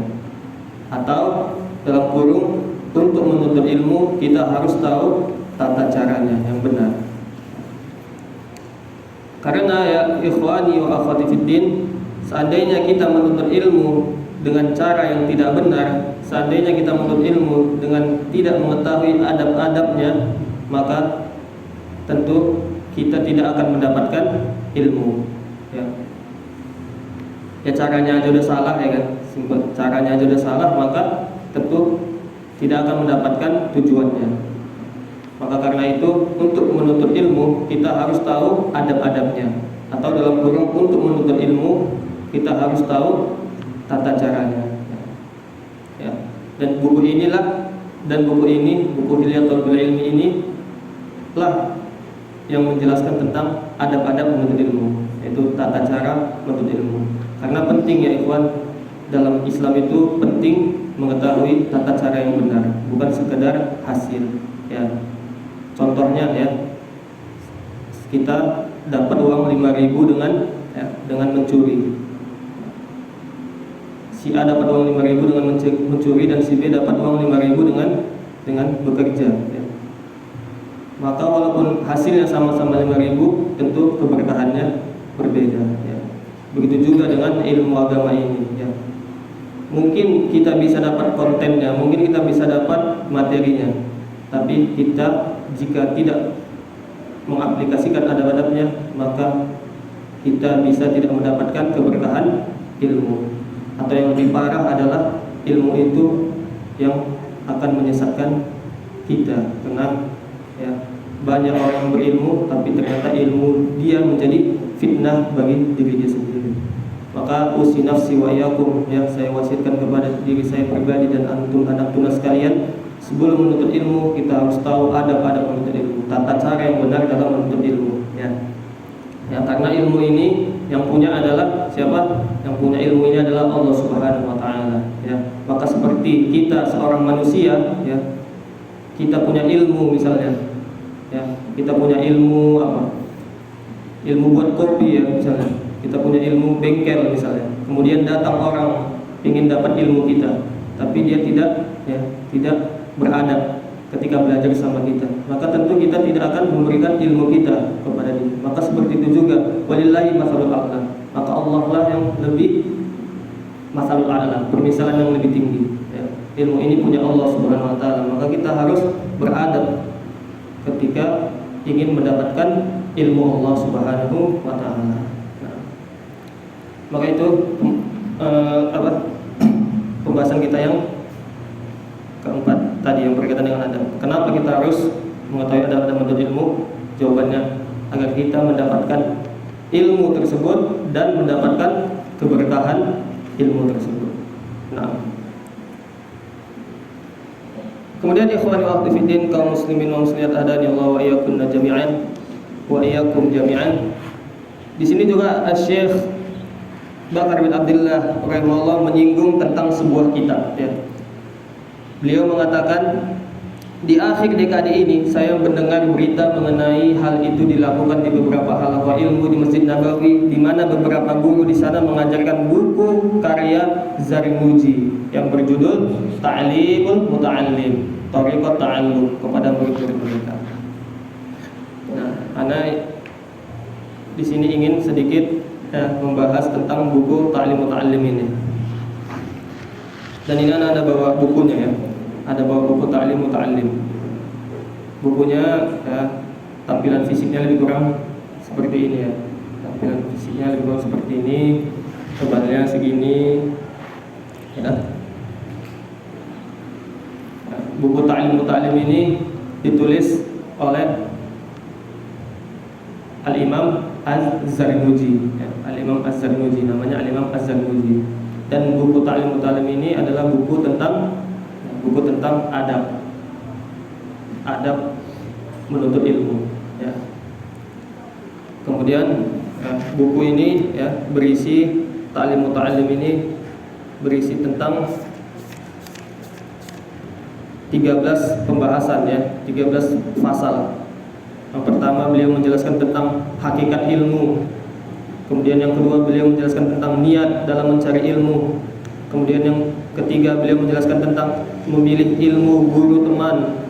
Atau dalam kurung untuk menuntut ilmu kita harus tahu tata caranya yang benar. Karena ya ikhwani wa akhwati fiddin, seandainya kita menuntut ilmu dengan cara yang tidak benar, seandainya kita menuntut ilmu dengan tidak mengetahui adab-adabnya, maka tentu kita tidak akan mendapatkan ilmu. Ya caranya aja udah salah ya kan, caranya aja udah salah, maka tentu tidak akan mendapatkan tujuannya. Maka karena itu untuk menuntut ilmu kita harus tahu adab-adabnya. Atau dalam kurung untuk menuntut ilmu kita harus tahu tata caranya. Ya. Dan buku inilah buku Hilyatul Ilmi ini lah yang menjelaskan tentang adab-adab menuntut ilmu, yaitu tata cara menuntut ilmu. Karena penting ya ikhwan, dalam Islam itu penting mengetahui tata cara yang benar, bukan sekedar hasil ya. Contohnya ya, kita dapat uang 5.000 dengan mencuri. Si A dapat uang 5.000 dengan mencuri dan si B dapat uang 5.000 dengan bekerja ya. Maka walaupun hasilnya sama-sama 5.000, tentu keberkahannya berbeda ya. Begitu juga dengan ilmu agama ini ya. Mungkin kita bisa dapat kontennya, mungkin kita bisa dapat materinya, tapi kita jika tidak mengaplikasikan adab-adabnya, maka kita bisa tidak mendapatkan keberkahan ilmu. Atau yang lebih parah adalah ilmu itu yang akan menyesatkan kita. Karena ya, banyak orang yang berilmu tapi ternyata ilmu dia menjadi fitnah bagi diri dia sendiri. Maka usi nafsi wa iyakum ya, saya wasiatkan kepada diri saya pribadi dan antum anak tunas sekalian, sebelum menuntut ilmu kita harus tahu adab-adab menuntut ilmu, tata cara yang benar dalam menuntut ilmu ya. Ya, karena ilmu ini yang punya adalah siapa? Yang punya ilmu ini adalah Allah Subhanahu wa taala ya. Maka seperti kita seorang manusia ya, kita punya ilmu misalnya ya, kita punya ilmu apa? Ilmu buat kopi ya misalnya. Kita punya ilmu bengkel misalnya. Kemudian datang orang ingin dapat ilmu kita, tapi dia tidak beradab ketika belajar sama kita, maka tentu kita tidak akan memberikan ilmu kita kepada dia. Maka seperti itu juga walillahi masalul a'la, maka Allah lah yang lebih masalul a'la, permisalan yang lebih tinggi ya. Ilmu ini punya Allah Subhanahu wa taala, maka kita harus beradab ketika ingin mendapatkan ilmu Allah Subhanahu wa taala. Nah, maka itu pembahasan kita yang keempat tadi yang berkaitan dengan adab. Kenapa kita harus mengetahui adab dan menuntut ilmu? Jawabannya agar kita mendapatkan ilmu tersebut dan mendapatkan keberkahan ilmu tersebut. Nah, kemudian ikhwani wa akhwati fiddin, kaum muslimin wa muslimat hadani Allah wa iyyakum jami'an wa iyyakum jami'an. Di sini juga Syekh Bakar bin Abdullah rahimahullah menyinggung tentang sebuah kitab ya. Beliau mengatakan, di akhir dekade ini saya mendengar berita mengenai hal itu dilakukan di beberapa halaqah ilmu di Masjid Nabawi, di mana beberapa guru di sana mengajarkan buku karya Zarnuji yang berjudul Ta'limul Muta'allim, Thariqat Ta'allum, kepada murid-murid mereka. Nah, ana di sini ingin sedikit membahas tentang buku Ta'limul Muta'allim ini. Dan ini ada bawa bukunya ya. Ada bawa buku Ta'lim Muta'allim. Bukunya ya, tampilan fisiknya lebih kurang seperti ini ya. Tampilan fisiknya lebih kurang seperti ini. Tebalnya segini. Ya. Buku Ta'lim Muta'allim ini ditulis oleh Al-Imam Az-Zarnuji ya. Al-Imam Az-Zarnuji, namanya Al-Imam Az-Zarnuji. Dan buku Ta'lim Muta'allim ini adalah buku tentang adab menuntut ilmu ya. Kemudian buku ini ya berisi Ta'lim Muta'allim ini berisi tentang 13 pembahasan ya, 13 fasal. Yang pertama beliau menjelaskan tentang hakikat ilmu. Kemudian yang kedua beliau menjelaskan tentang niat dalam mencari ilmu. Kemudian yang ketiga beliau menjelaskan tentang memilih ilmu, guru, teman,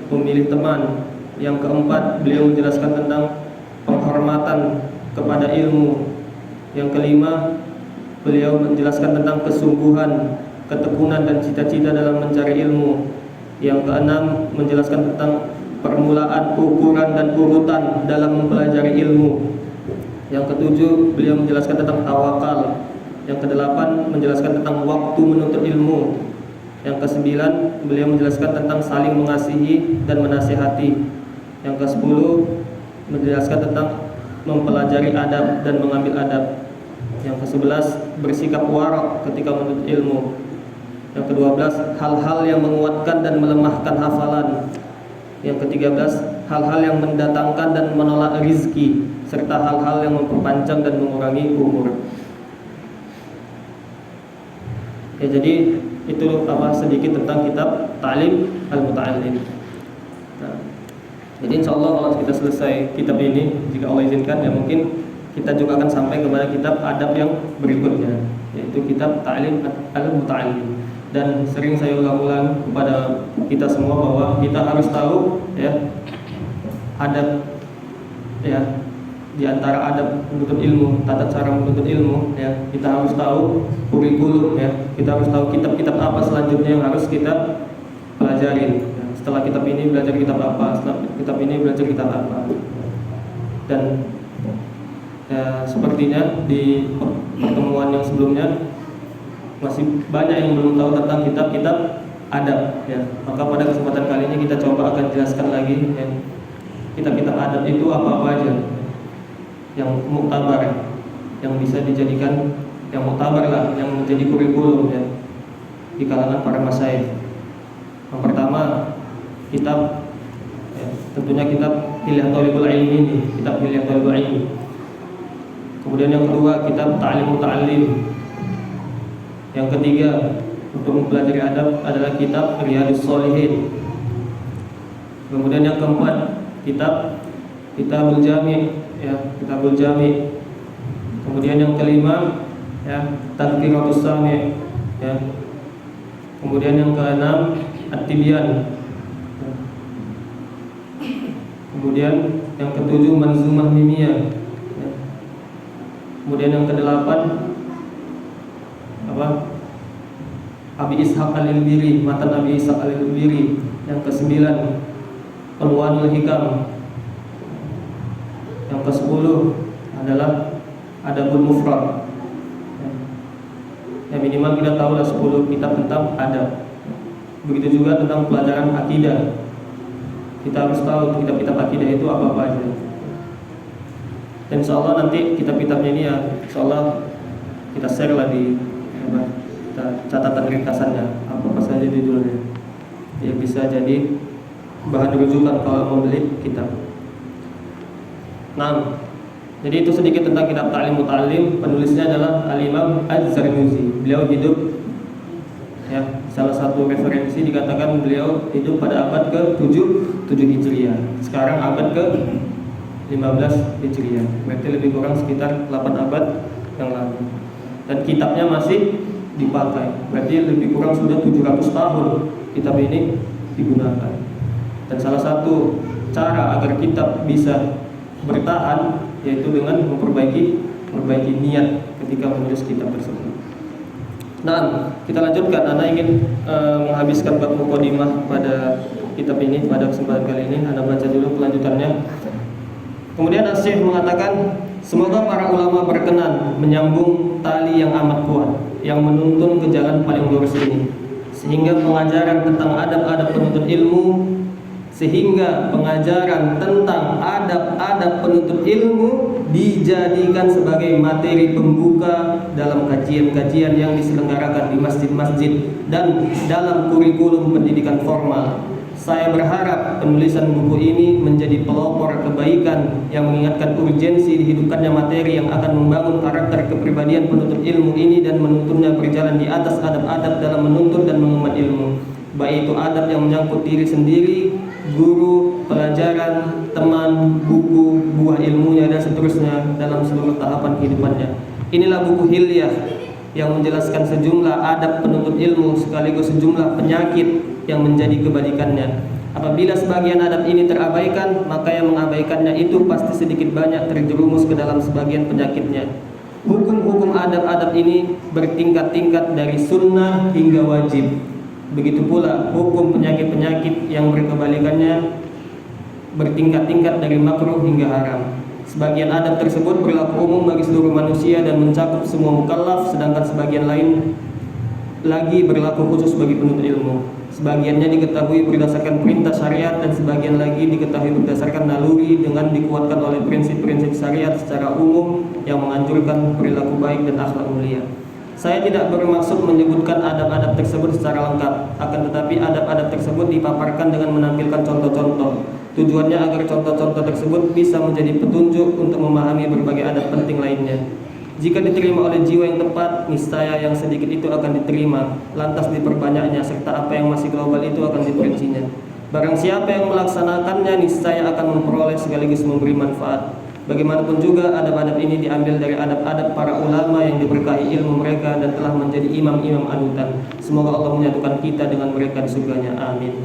memilih teman. Yang keempat beliau menjelaskan tentang penghormatan kepada ilmu. Yang kelima beliau menjelaskan tentang kesungguhan, ketekunan dan cita-cita dalam mencari ilmu. Yang keenam menjelaskan tentang permulaan, ukuran dan urutan dalam mempelajari ilmu. Yang ketujuh beliau menjelaskan tentang tawakal. Yang kedelapan menjelaskan tentang waktu menuntut ilmu. Yang kesembilan beliau menjelaskan tentang saling mengasihi dan menasihati. Yang kesepuluh menjelaskan tentang mempelajari adab dan mengambil adab. Yang kesebelas bersikap warak ketika menuntut ilmu. Yang kedua-belas hal-hal yang menguatkan dan melemahkan hafalan. Yang ketiga-belas hal-hal yang mendatangkan dan menolak rizki, serta hal-hal yang memperpanjang dan mengurangi umur. Ya, jadi itu sedikit tentang kitab Ta'lim Al-Muta'allim. Nah, jadi insyaallah kalau kita selesai kitab ini, jika Allah izinkan ya mungkin kita juga akan sampai kepada kitab adab yang berikutnya, yaitu kitab Ta'lim Al-Muta'allim. Dan sering saya ulang-ulang kepada kita semua bahwa kita harus tahu ya adab ya, di antara adab menuntut ilmu, tata cara menuntut ilmu ya, kita harus tahu kurikulum ya, kita harus tahu kitab-kitab apa selanjutnya yang harus kita pelajari ya. Setelah kitab ini belajar kitab apa, setelah kitab ini belajar kitab apa. Dan ya, sepertinya di pertemuan yang sebelumnya masih banyak yang belum tahu tentang kitab-kitab adab ya. Maka pada kesempatan kali ini kita coba akan jelaskan lagi ya, kitab-kitab adab itu apa aja yang muktabar, yang bisa dijadikan, yang muktabar lah, yang menjadi kurikulum ya di kalangan para masyayikh. Yang pertama kitab ya, tentunya kitab Hilyah Thalibul Ilmi ini, kitab Hilyah Thalibul Ilmi. Kemudian yang kedua kitab Ta'lim Muta'allim. Yang ketiga untuk mempelajari adab adalah kitab Riyadhus Shalihin. Kemudian yang keempat Kitabul Jami' ya, Kitabul Jami'. Kemudian yang kelima ya, Tadhkiratus Sami' ya. Kemudian yang keenam At-Tibyan. Kemudian yang ketujuh Manzumah Mimiyah. Ya. Kemudian yang kedelapan Abi Ishaq Al-Ilbiri, matan Abi Ishaq Al-Ilbiri. Yang kesembilan Unwanul Hikam. Yang kesepuluh adalah Adabul Mufrad. Ya, minimal kita tahu lah 10 kitab tentang adab. Begitu juga tentang pelajaran akidah. Kita harus tahu kitab-kitab akidah itu apa-apa aja. Dan insyaallah nanti kitab-kitabnya ini ya insyaallah kita share lah di catatan ringkasannya apa saja judulnya. Ya bisa jadi bahan rujukan kalau mau beli kitab. Nah, jadi itu sedikit tentang kitab Ta'lim Muta'allim. Penulisnya adalah Al-Imam Az-Zarnuzi. Beliau hidup ya, salah satu referensi dikatakan beliau hidup pada abad ke-7 Hijriah. Sekarang abad ke-15 Hijriah. Berarti lebih kurang sekitar 8 abad yang lalu. Dan kitabnya masih dipakai. Berarti lebih kurang sudah 700 tahun kitab ini digunakan. Dan salah satu cara agar kitab bisa bertahan yaitu dengan memperbaiki niat ketika menulis kitab tersebut. Nah, kita lanjutkan. Ana ingin menghabiskan bab mukadimah pada kitab ini pada kesempatan kali ini. Ana baca dulu kelanjutannya. Kemudian Asy-Syaikh mengatakan, semoga para ulama berkenan menyambung tali yang amat kuat yang menuntun ke jalan paling lurus ini, sehingga pengajaran tentang adab-adab penuntut ilmu dijadikan sebagai materi pembuka dalam kajian-kajian yang diselenggarakan di masjid-masjid dan dalam kurikulum pendidikan formal. Saya berharap penulisan buku ini menjadi pelopor kebaikan yang mengingatkan urgensi dihidupkannya materi yang akan membangun karakter kepribadian penuntut ilmu ini dan menuntunnya berjalan di atas adab-adab dalam menuntut dan mengemban ilmu, baik itu adab yang menyangkut diri sendiri, guru, pelajaran, teman, buku, buah ilmunya dan seterusnya dalam seluruh tahapan kehidupannya. Inilah buku Hilyah yang menjelaskan sejumlah adab penuntut ilmu sekaligus sejumlah penyakit yang menjadi kebalikannya. Apabila sebagian adab ini terabaikan, maka yang mengabaikannya itu pasti sedikit banyak terjerumus ke dalam sebagian penyakitnya. Hukum-hukum adab-adab ini bertingkat-tingkat dari sunnah hingga wajib. Begitu pula hukum penyakit-penyakit yang berkebalikannya bertingkat-tingkat dari makruh hingga haram. Sebagian adab tersebut berlaku umum bagi seluruh manusia dan mencakup semua mukallaf, sedangkan sebagian lain lagi berlaku khusus bagi penuntut ilmu. Sebagiannya diketahui berdasarkan perintah syariat dan sebagian lagi diketahui berdasarkan naluri dengan dikuatkan oleh prinsip-prinsip syariat secara umum yang menganjurkan perilaku baik dan akhlak mulia. Saya tidak bermaksud menyebutkan adab-adab tersebut secara lengkap, akan tetapi adab-adab tersebut dipaparkan dengan menampilkan contoh-contoh. Tujuannya agar contoh-contoh tersebut bisa menjadi petunjuk untuk memahami berbagai adab penting lainnya. Jika diterima oleh jiwa yang tepat, niscaya yang sedikit itu akan diterima, lantas diperbanyaknya, serta apa yang masih global itu akan diperincinya. Barang siapa yang melaksanakannya, niscaya akan memperoleh sekaligus memberi manfaat. Bagaimanapun juga adab-adab ini diambil dari adab-adab para ulama yang diberkahi ilmu mereka dan telah menjadi imam-imam anutan. Semoga Allah menyatukan kita dengan mereka di surganya. Amin.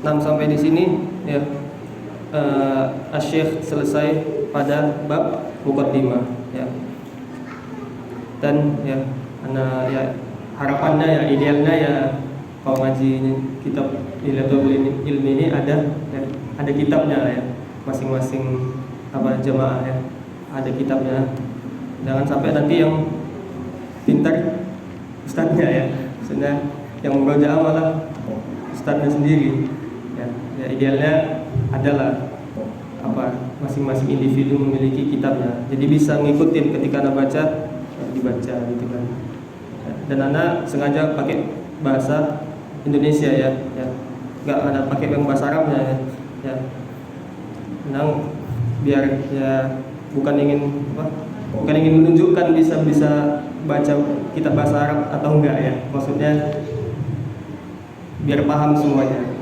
Nah, sampai di sini ya. Asy-Syaikh selesai pada bab muqaddimah ya. Dan ya, harapannya ya, idealnya ya kalau ngaji kitab Hilatul Ilmi ini ada kitabnya lah ya, masing-masing jemaah ya, ada kitabnya. Jangan sampai nanti yang pintar ustadznya ya, maksudnya yang murojaah malah ustadznya sendiri ya idealnya adalah masing-masing individu memiliki kitabnya, jadi bisa ngikutin ketika anak baca dibaca gitu kan. Dan anak sengaja pakai bahasa Indonesia ya, nggak ada pakai yang bahasa Arabnya ya. Biar ya bukan ingin menunjukkan bisa baca kitab bahasa Arab atau enggak ya, maksudnya biar paham semuanya.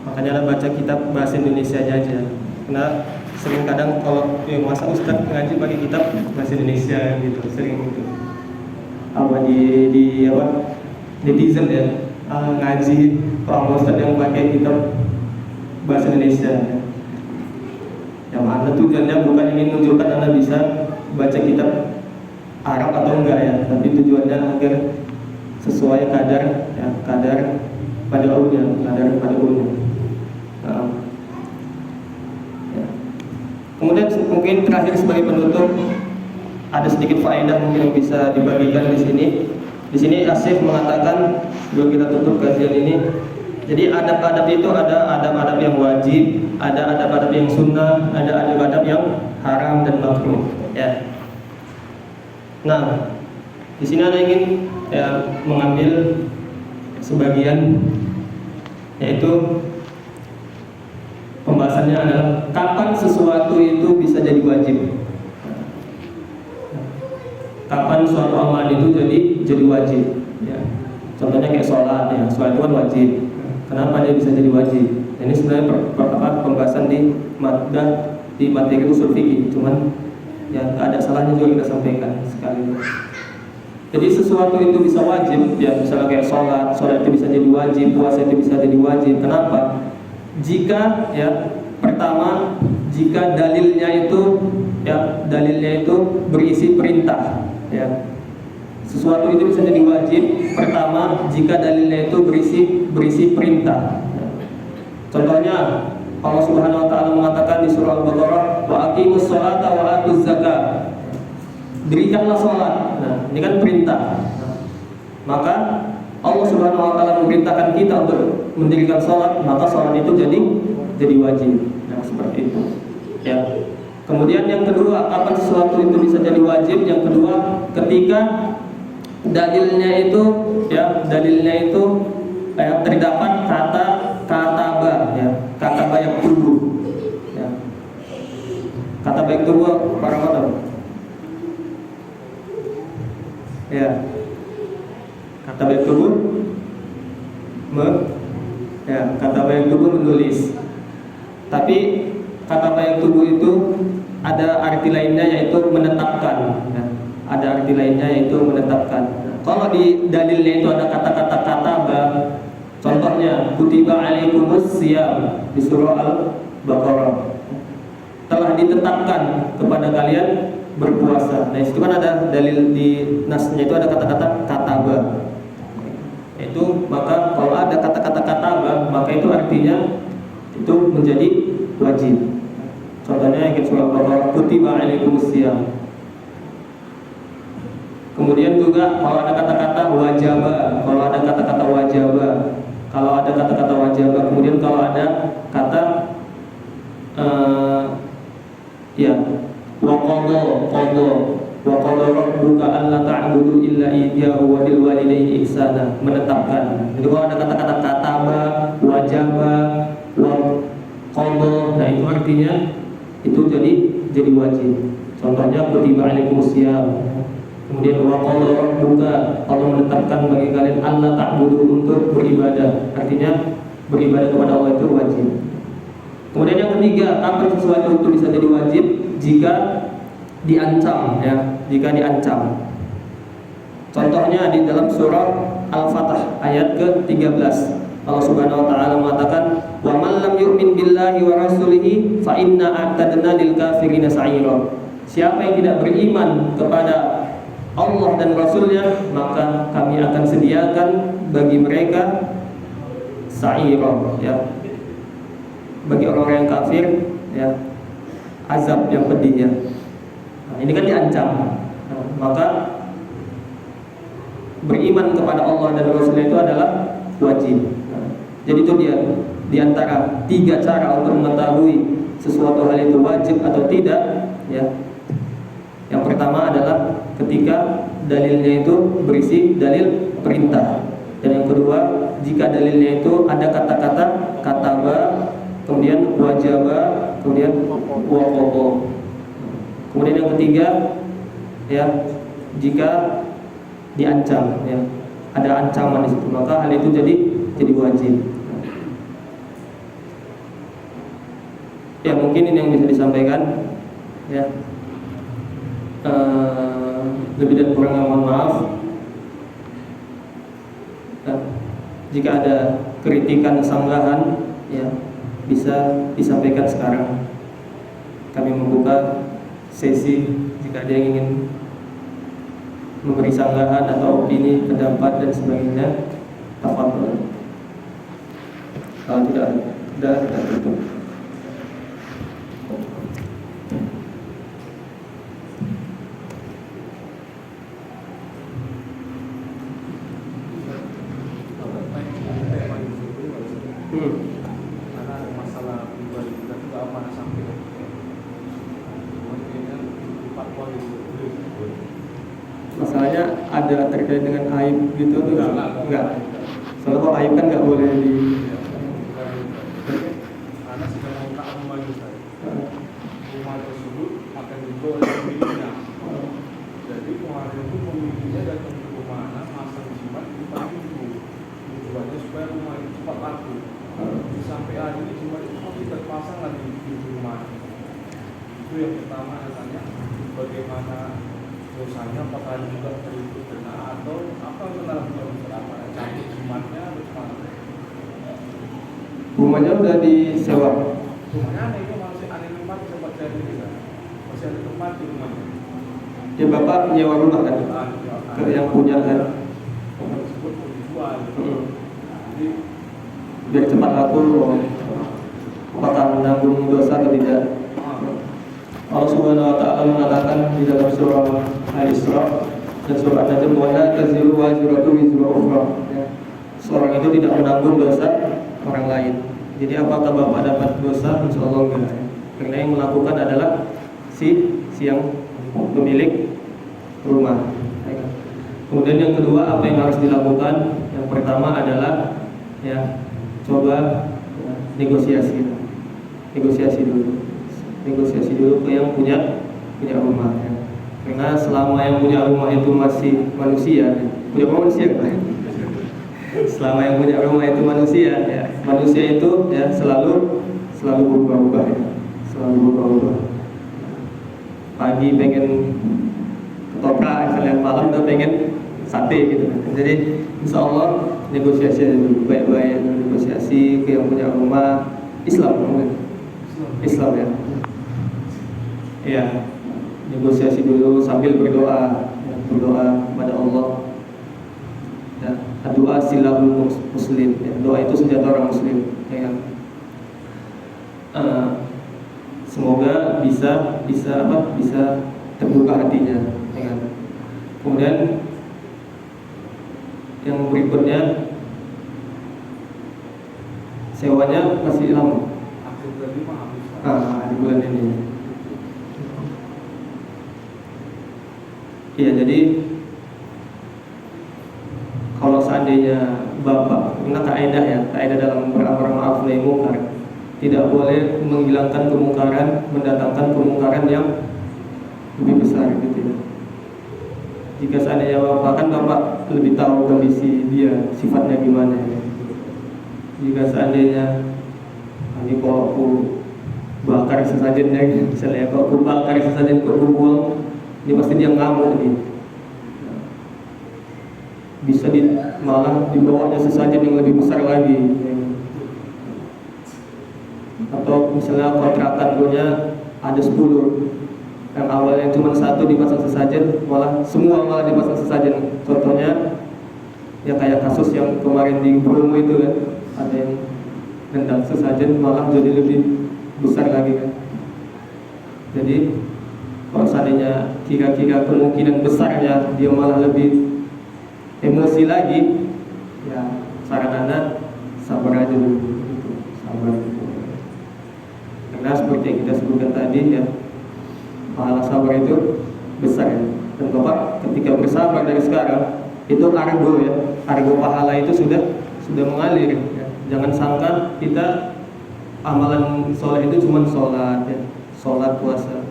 Makanya anak baca kitab bahasa Indonesia aja. Karena sering kadang kalau masa ustadz ngaji pakai kitab bahasa Indonesia gitu, sering gitu. Di diesel ya, ngaji Pak Ustadz yang pakai kitab bahasa Indonesia. Yang mana tujuannya bukan ingin menunjukkan Anda bisa baca kitab Arab atau enggak ya, tapi tujuannya agar sesuai kadar ya, kadar pada ulumnya, kadar pada ulumnya. Ya. Kemudian mungkin terakhir sebagai penutup ada sedikit faedah mungkin yang bisa dibagikan di sini. Di sini Asif mengatakan sebelum kita tutup kajian ini, jadi adab-adab itu ada adab-adab yang wajib, ada adab-adab yang sunnah, ada adab-adab yang haram dan makruh. Ya. Nah, di sini ada ingin ya, mengambil sebagian, yaitu pembahasannya adalah kapan sesuatu itu bisa jadi wajib. Kapan suatu amalan itu jadi wajib? Ya. Contohnya kayak sholat, ya, sholat itu kan wajib. Kenapa dia bisa jadi wajib? Ini sebenarnya pembahasan di materi usul fikih, cuman ya nggak ada salahnya juga kita sampaikan sekali. Jadi sesuatu itu bisa wajib, ya misalnya kayak sholat itu bisa jadi wajib, puasa itu bisa jadi wajib. Kenapa? Jika ya pertama, jika dalilnya itu berisi perintah. Ya. Sesuatu itu bisa jadi wajib pertama jika dalilnya itu berisi perintah. Ya. Contohnya Allah Subhanahu wa taala mengatakan di surah Al-Baqarah, wa aqimus sholata wa atuz zakat. Dirikanlah sholat. Nah, ini kan perintah. Nah, maka Allah Subhanahu wa taala memerintahkan kita untuk mendirikan sholat, maka sholat itu jadi wajib. Nah, seperti itu. Ya. Kemudian yang kedua, kapan sesuatu itu bisa jadi wajib? Yang kedua, ketika dalilnya itu terdapat kata ba, ya, kata ba yang tubuh. Ya. Kata ba yang tubuh para mana? Ya. Kata ba yang tubuh kata ba yang tubuh menulis. Tapi kata ba yang tubuh itu ada arti lainnya yaitu menetapkan. Ya. Ada arti lainnya yaitu menetapkan. Kalau di dalilnya itu ada kata-kata kataba, contohnya kutiba alaikumus siyam di surah Al-Baqarah, telah ditetapkan kepada kalian berpuasa. Nah, itu kan ada dalil di nasnya itu ada kata-kata kataba. Itu maka kalau ada kata-kata kataba, maka itu artinya itu menjadi wajib. Contohnya yang surah Al-Baqarah kutiba alaikumus siyam. Kemudian juga kalau ada kata-kata wajaba, kemudian kalau ada kata wa qada rabbuka alla ta'budu illa iyyahu wa bil walidayni ihsana, menetapkan. Jadi kalau ada kata-kata kataba, wajaba, wa qada, nah itu artinya itu jadi wajib. Contohnya kutiba alaikumus siyam. Kemudian wa qala rabbuka, Allah menetapkan bagi kalian alla ta'budu, untuk beribadah. Artinya beribadah kepada Allah itu wajib. Kemudian yang ketiga, kapan sesuatu itu bisa jadi wajib? Jika diancam, ya, jika diancam. Contohnya di dalam surah Al-Fatah ayat ke-13. Allah Subhanahu wa taala mengatakan, "Wa man lam yu'min billahi wa rasulihi fa inna a'tadna lil kafirina sa'ira." Siapa yang tidak beriman kepada Allah dan Rasulnya, maka kami akan sediakan bagi mereka sa'ira, ya, bagi orang yang kafir, ya, azab yang pedih, ya. Nah, ini kan diancam. Nah, maka beriman kepada Allah dan Rasulnya itu adalah wajib. Nah, jadi itu dia di antara tiga cara untuk mengetahui sesuatu hal itu wajib atau tidak, ya. Yang pertama adalah ketika dalilnya itu berisi dalil perintah, dan yang kedua jika dalilnya itu ada kata-kata kataba, kemudian wajaba, kemudian waqadha. Kemudian yang ketiga, ya, jika diancam, ya, ada ancaman di situ, maka hal itu jadi wajib. Ya, mungkin ini yang bisa disampaikan, ya. Lebih dan kurangnya mohon maaf. jika ada kritikan, sanggahan, ya bisa disampaikan sekarang. Kami membuka sesi jika ada yang ingin memberi sanggahan atau opini, pendapat dan sebagainya. Tafadhol. Kalau tidak ada, kita tutup. Karena ada masalah pribadi kita juga apa sampai masalahnya ada terkait dengan aib gitu tuh? Enggak. Soalnya kalau aib kan nggak boleh di. Karena sedang mau rumah saya. Rumah tersebut akan dijual oleh pemiliknya. Jadi kemarin itu pemiliknya datang ke rumah masang jimat di depan pintu. Tujuannya supaya rumah itu cepat laku. Sampai hari ini jimat itu masih terpasang lagi di pintu rumah. Itu yang pertama tanya bagaimana dosanya, apakah juga terikut kena atau apa yang kena apa cantik jimatnya atau gimana? Rumahnya udah disewa. Rumahnya aneh itu masih aneh tempat sempat saya ini kan masih ada tempat di rumahnya. Ya bapak nyewa rumah kan? Ke yang punya kan? Tersebut mau dijual. Jadi biar cepat laku, apakah menanggung dosa atau tidak? Allah Subhanahu wa Ta'ala mengatakan di dalam surah Al-Isra dan surah An-Najm, wa la taziru waziratu wizra ukhra. Seorang itu tidak menanggung dosa orang lain. Jadi apakah bapak dapat dosa? Insyaallah enggak. Karena yang melakukan adalah si yang pemilik rumah. Kemudian yang kedua, apa yang harus dilakukan? Yang pertama adalah ya coba negosiasi dulu ke yang punya rumah ya. Karena selama yang punya rumah itu masih manusia, punya rumah manusia kan? Selama yang punya rumah itu manusia ya, manusia itu ya selalu berubah-ubah ya, pagi pengen ketoprak, misalnya malam udah pengen sate gitu. Jadi insya Allah negosiasi dulu baik-baik, negosiasi ke yang punya rumah. Islam ya. Iya, negosiasi dulu sambil berdoa kepada Allah. Ya, doa silahul muslim. Ya, doa itu senjata orang muslim. Ya. Semoga bisa terbuka hatinya. Ya. Kemudian yang berikutnya, sewanya masih lama. Di bulan ini. Iya, jadi kalau seandainya bapak, karena kaidah dalam beramar ma'ruf nahi munkar, tidak boleh menghilangkan kemungkaran, mendatangkan kemungkaran yang lebih besar gitu ya. Jika seandainya bapak lebih tahu kondisi dia, sifatnya gimana ya. Jika seandainya ini kalau aku bakar sesajennya, misalnya kalau aku bakar sesajen ke buang, ini pasti dia ngamuk nih. Bisa malah dibawanya sesajen yang lebih besar lagi. Atau misalnya kontrakan punya ada 10, yang awalnya cuma 1 dipasang sesajen, semua dipasang sesajen. Contohnya ya kayak kasus yang kemarin di Bromo itu kan, ada yang nendang sesajen malah jadi lebih besar lagi kan. Jadi kalau seandainya kira-kira kemungkinan besarnya dia malah lebih emosi lagi, ya saran Anda sabar aja dulu, sabar. Karena seperti yang kita sebutkan tadi ya, pahala sabar itu besar ya. Dan Bapak ketika bersabar dari sekarang, itu argo pahala itu sudah mengalir ya. Jangan sangka kita amalan soleh itu cuma sholat ya, sholat puasa.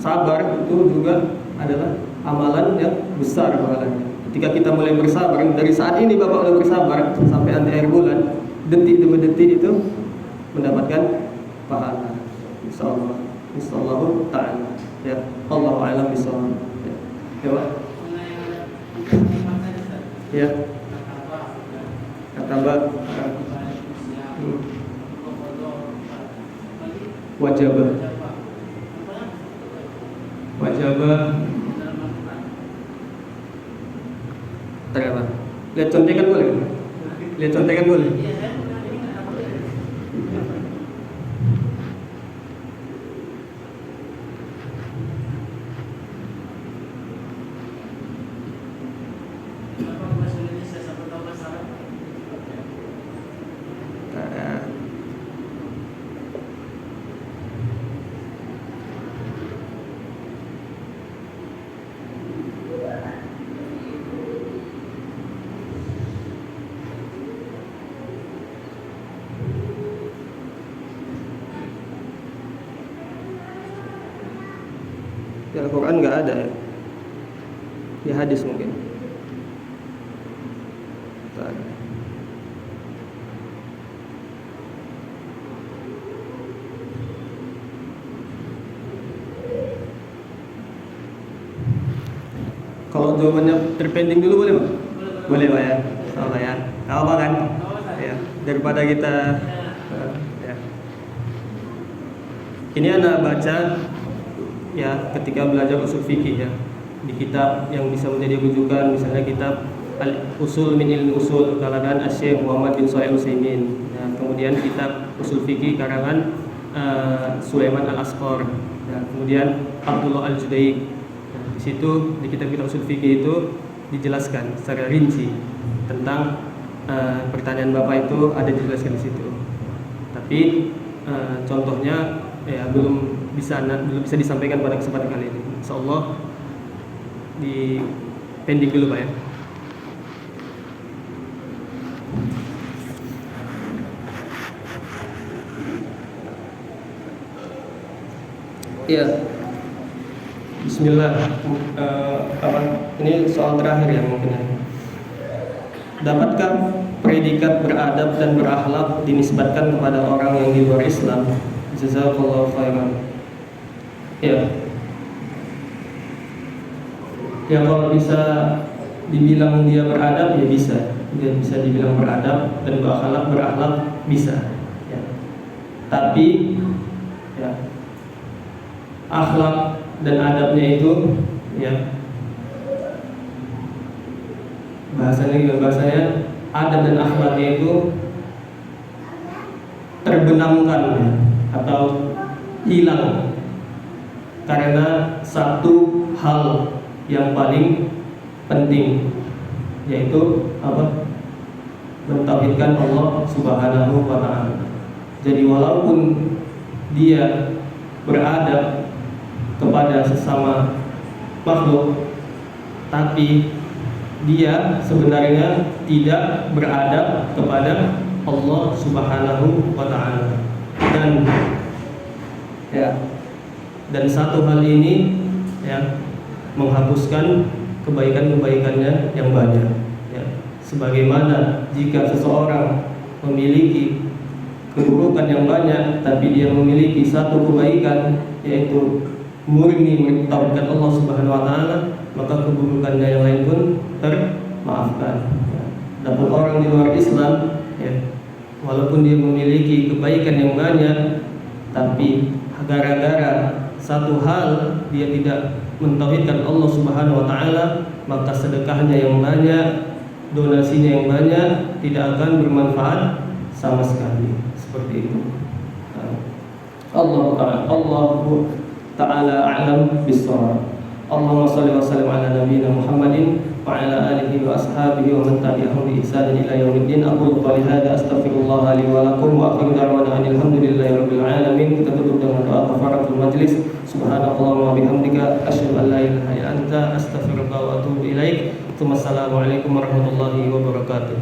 Sabar itu juga adalah amalan yang besar pahalanya. Ketika kita mulai bersabar, dari saat ini Bapak sudah bersabar sampai nanti akhir bulan, detik demi detik itu mendapatkan pahala. Insyaallah ta'ala. Ya, Allahu a'lam bishawab. Ya, Pak. Ya. Kata tambah wajabah. Terapa? Lihat contekan boleh? Lihat contekan boleh? Di Al-Quran nggak ada ya? Di hadis mungkin. Tak ada. Kalau jawabannya terpending dulu boleh Pak? Boleh Pak ya? Sama ya? Gak apa kan? Ya, daripada kita ya. Ini anak baca ya ketika belajar usul fikih ya, di kitab yang bisa menjadi rujukan, misalnya kitab Al-Usul min Ilmi Usul karangan Asy-Syaikh Muhammad bin Shalih Al-Utsaimin, ya, kemudian kitab Usul Fikih karangan Sulaiman Al-Asqar, ya, kemudian Abdullah Al-Judaik. Di situ di kitab-kitab usul fikih itu dijelaskan secara rinci tentang pertanyaan Bapak itu, ada dijelaskan di situ. Tapi contohnya ya belum bisa disampaikan pada kesempatan kali ini. Insyaallah di pending dulu Pak ya. Iya. Bismillah. Ini soal terakhir ya mungkin ya. Dapatkah predikat beradab dan berakhlak dinisbatkan kepada orang yang di luar Islam? Jazakallahu khairan. Ya. Ya kalau bisa dibilang dia beradab ya bisa. Dia bisa dibilang beradab dan berakhlak bisa. Ya. Tapi ya akhlak dan adabnya itu ya bahasanya adab dan akhlaknya itu terbenamkan ya, atau hilang karena satu hal yang paling penting, yaitu apa? Mentauhidkan Allah Subhanahu wa ta'ala. Jadi walaupun dia beradab kepada sesama makhluk, tapi dia sebenarnya tidak beradab kepada Allah Subhanahu wa ta'ala. Dan satu hal ini ya menghapuskan kebaikan-kebaikannya yang banyak ya. Sebagaimana jika seseorang memiliki keburukan yang banyak tapi dia memiliki satu kebaikan, yaitu murni mentauhidkan Allah Subhanahu wa ta'ala, maka keburukannya yang lain pun termaafkan ya. Adapun orang di luar Islam ya, walaupun dia memiliki kebaikan yang banyak, tapi gara-gara satu hal dia tidak mentauhidkan Allah Subhanahu wa ta'ala, maka sedekahnya yang banyak, donasinya yang banyak tidak akan bermanfaat sama sekali. Seperti itu. Allah Ta'ala a'lam bis-shawab. Allahumma shalli wa sallim ala nabiyyina Muhammadin wa ala alihi wa ashabihi wa man tabi'ahum bi ihsan ila yaumiddin. Aqulu qali hadza astaghfirullah li wa lakum wa akhiru da'wana alhamdulillahi rabbil alamin. Kita tutup dengan doa kafaratul majlis. Subhanakallahumma wa bihamdika asyhadu an la ilaha illa anta astaghfiruka wa atubu ilaik. Assalamualaikum warahmatullahi wabarakatuh.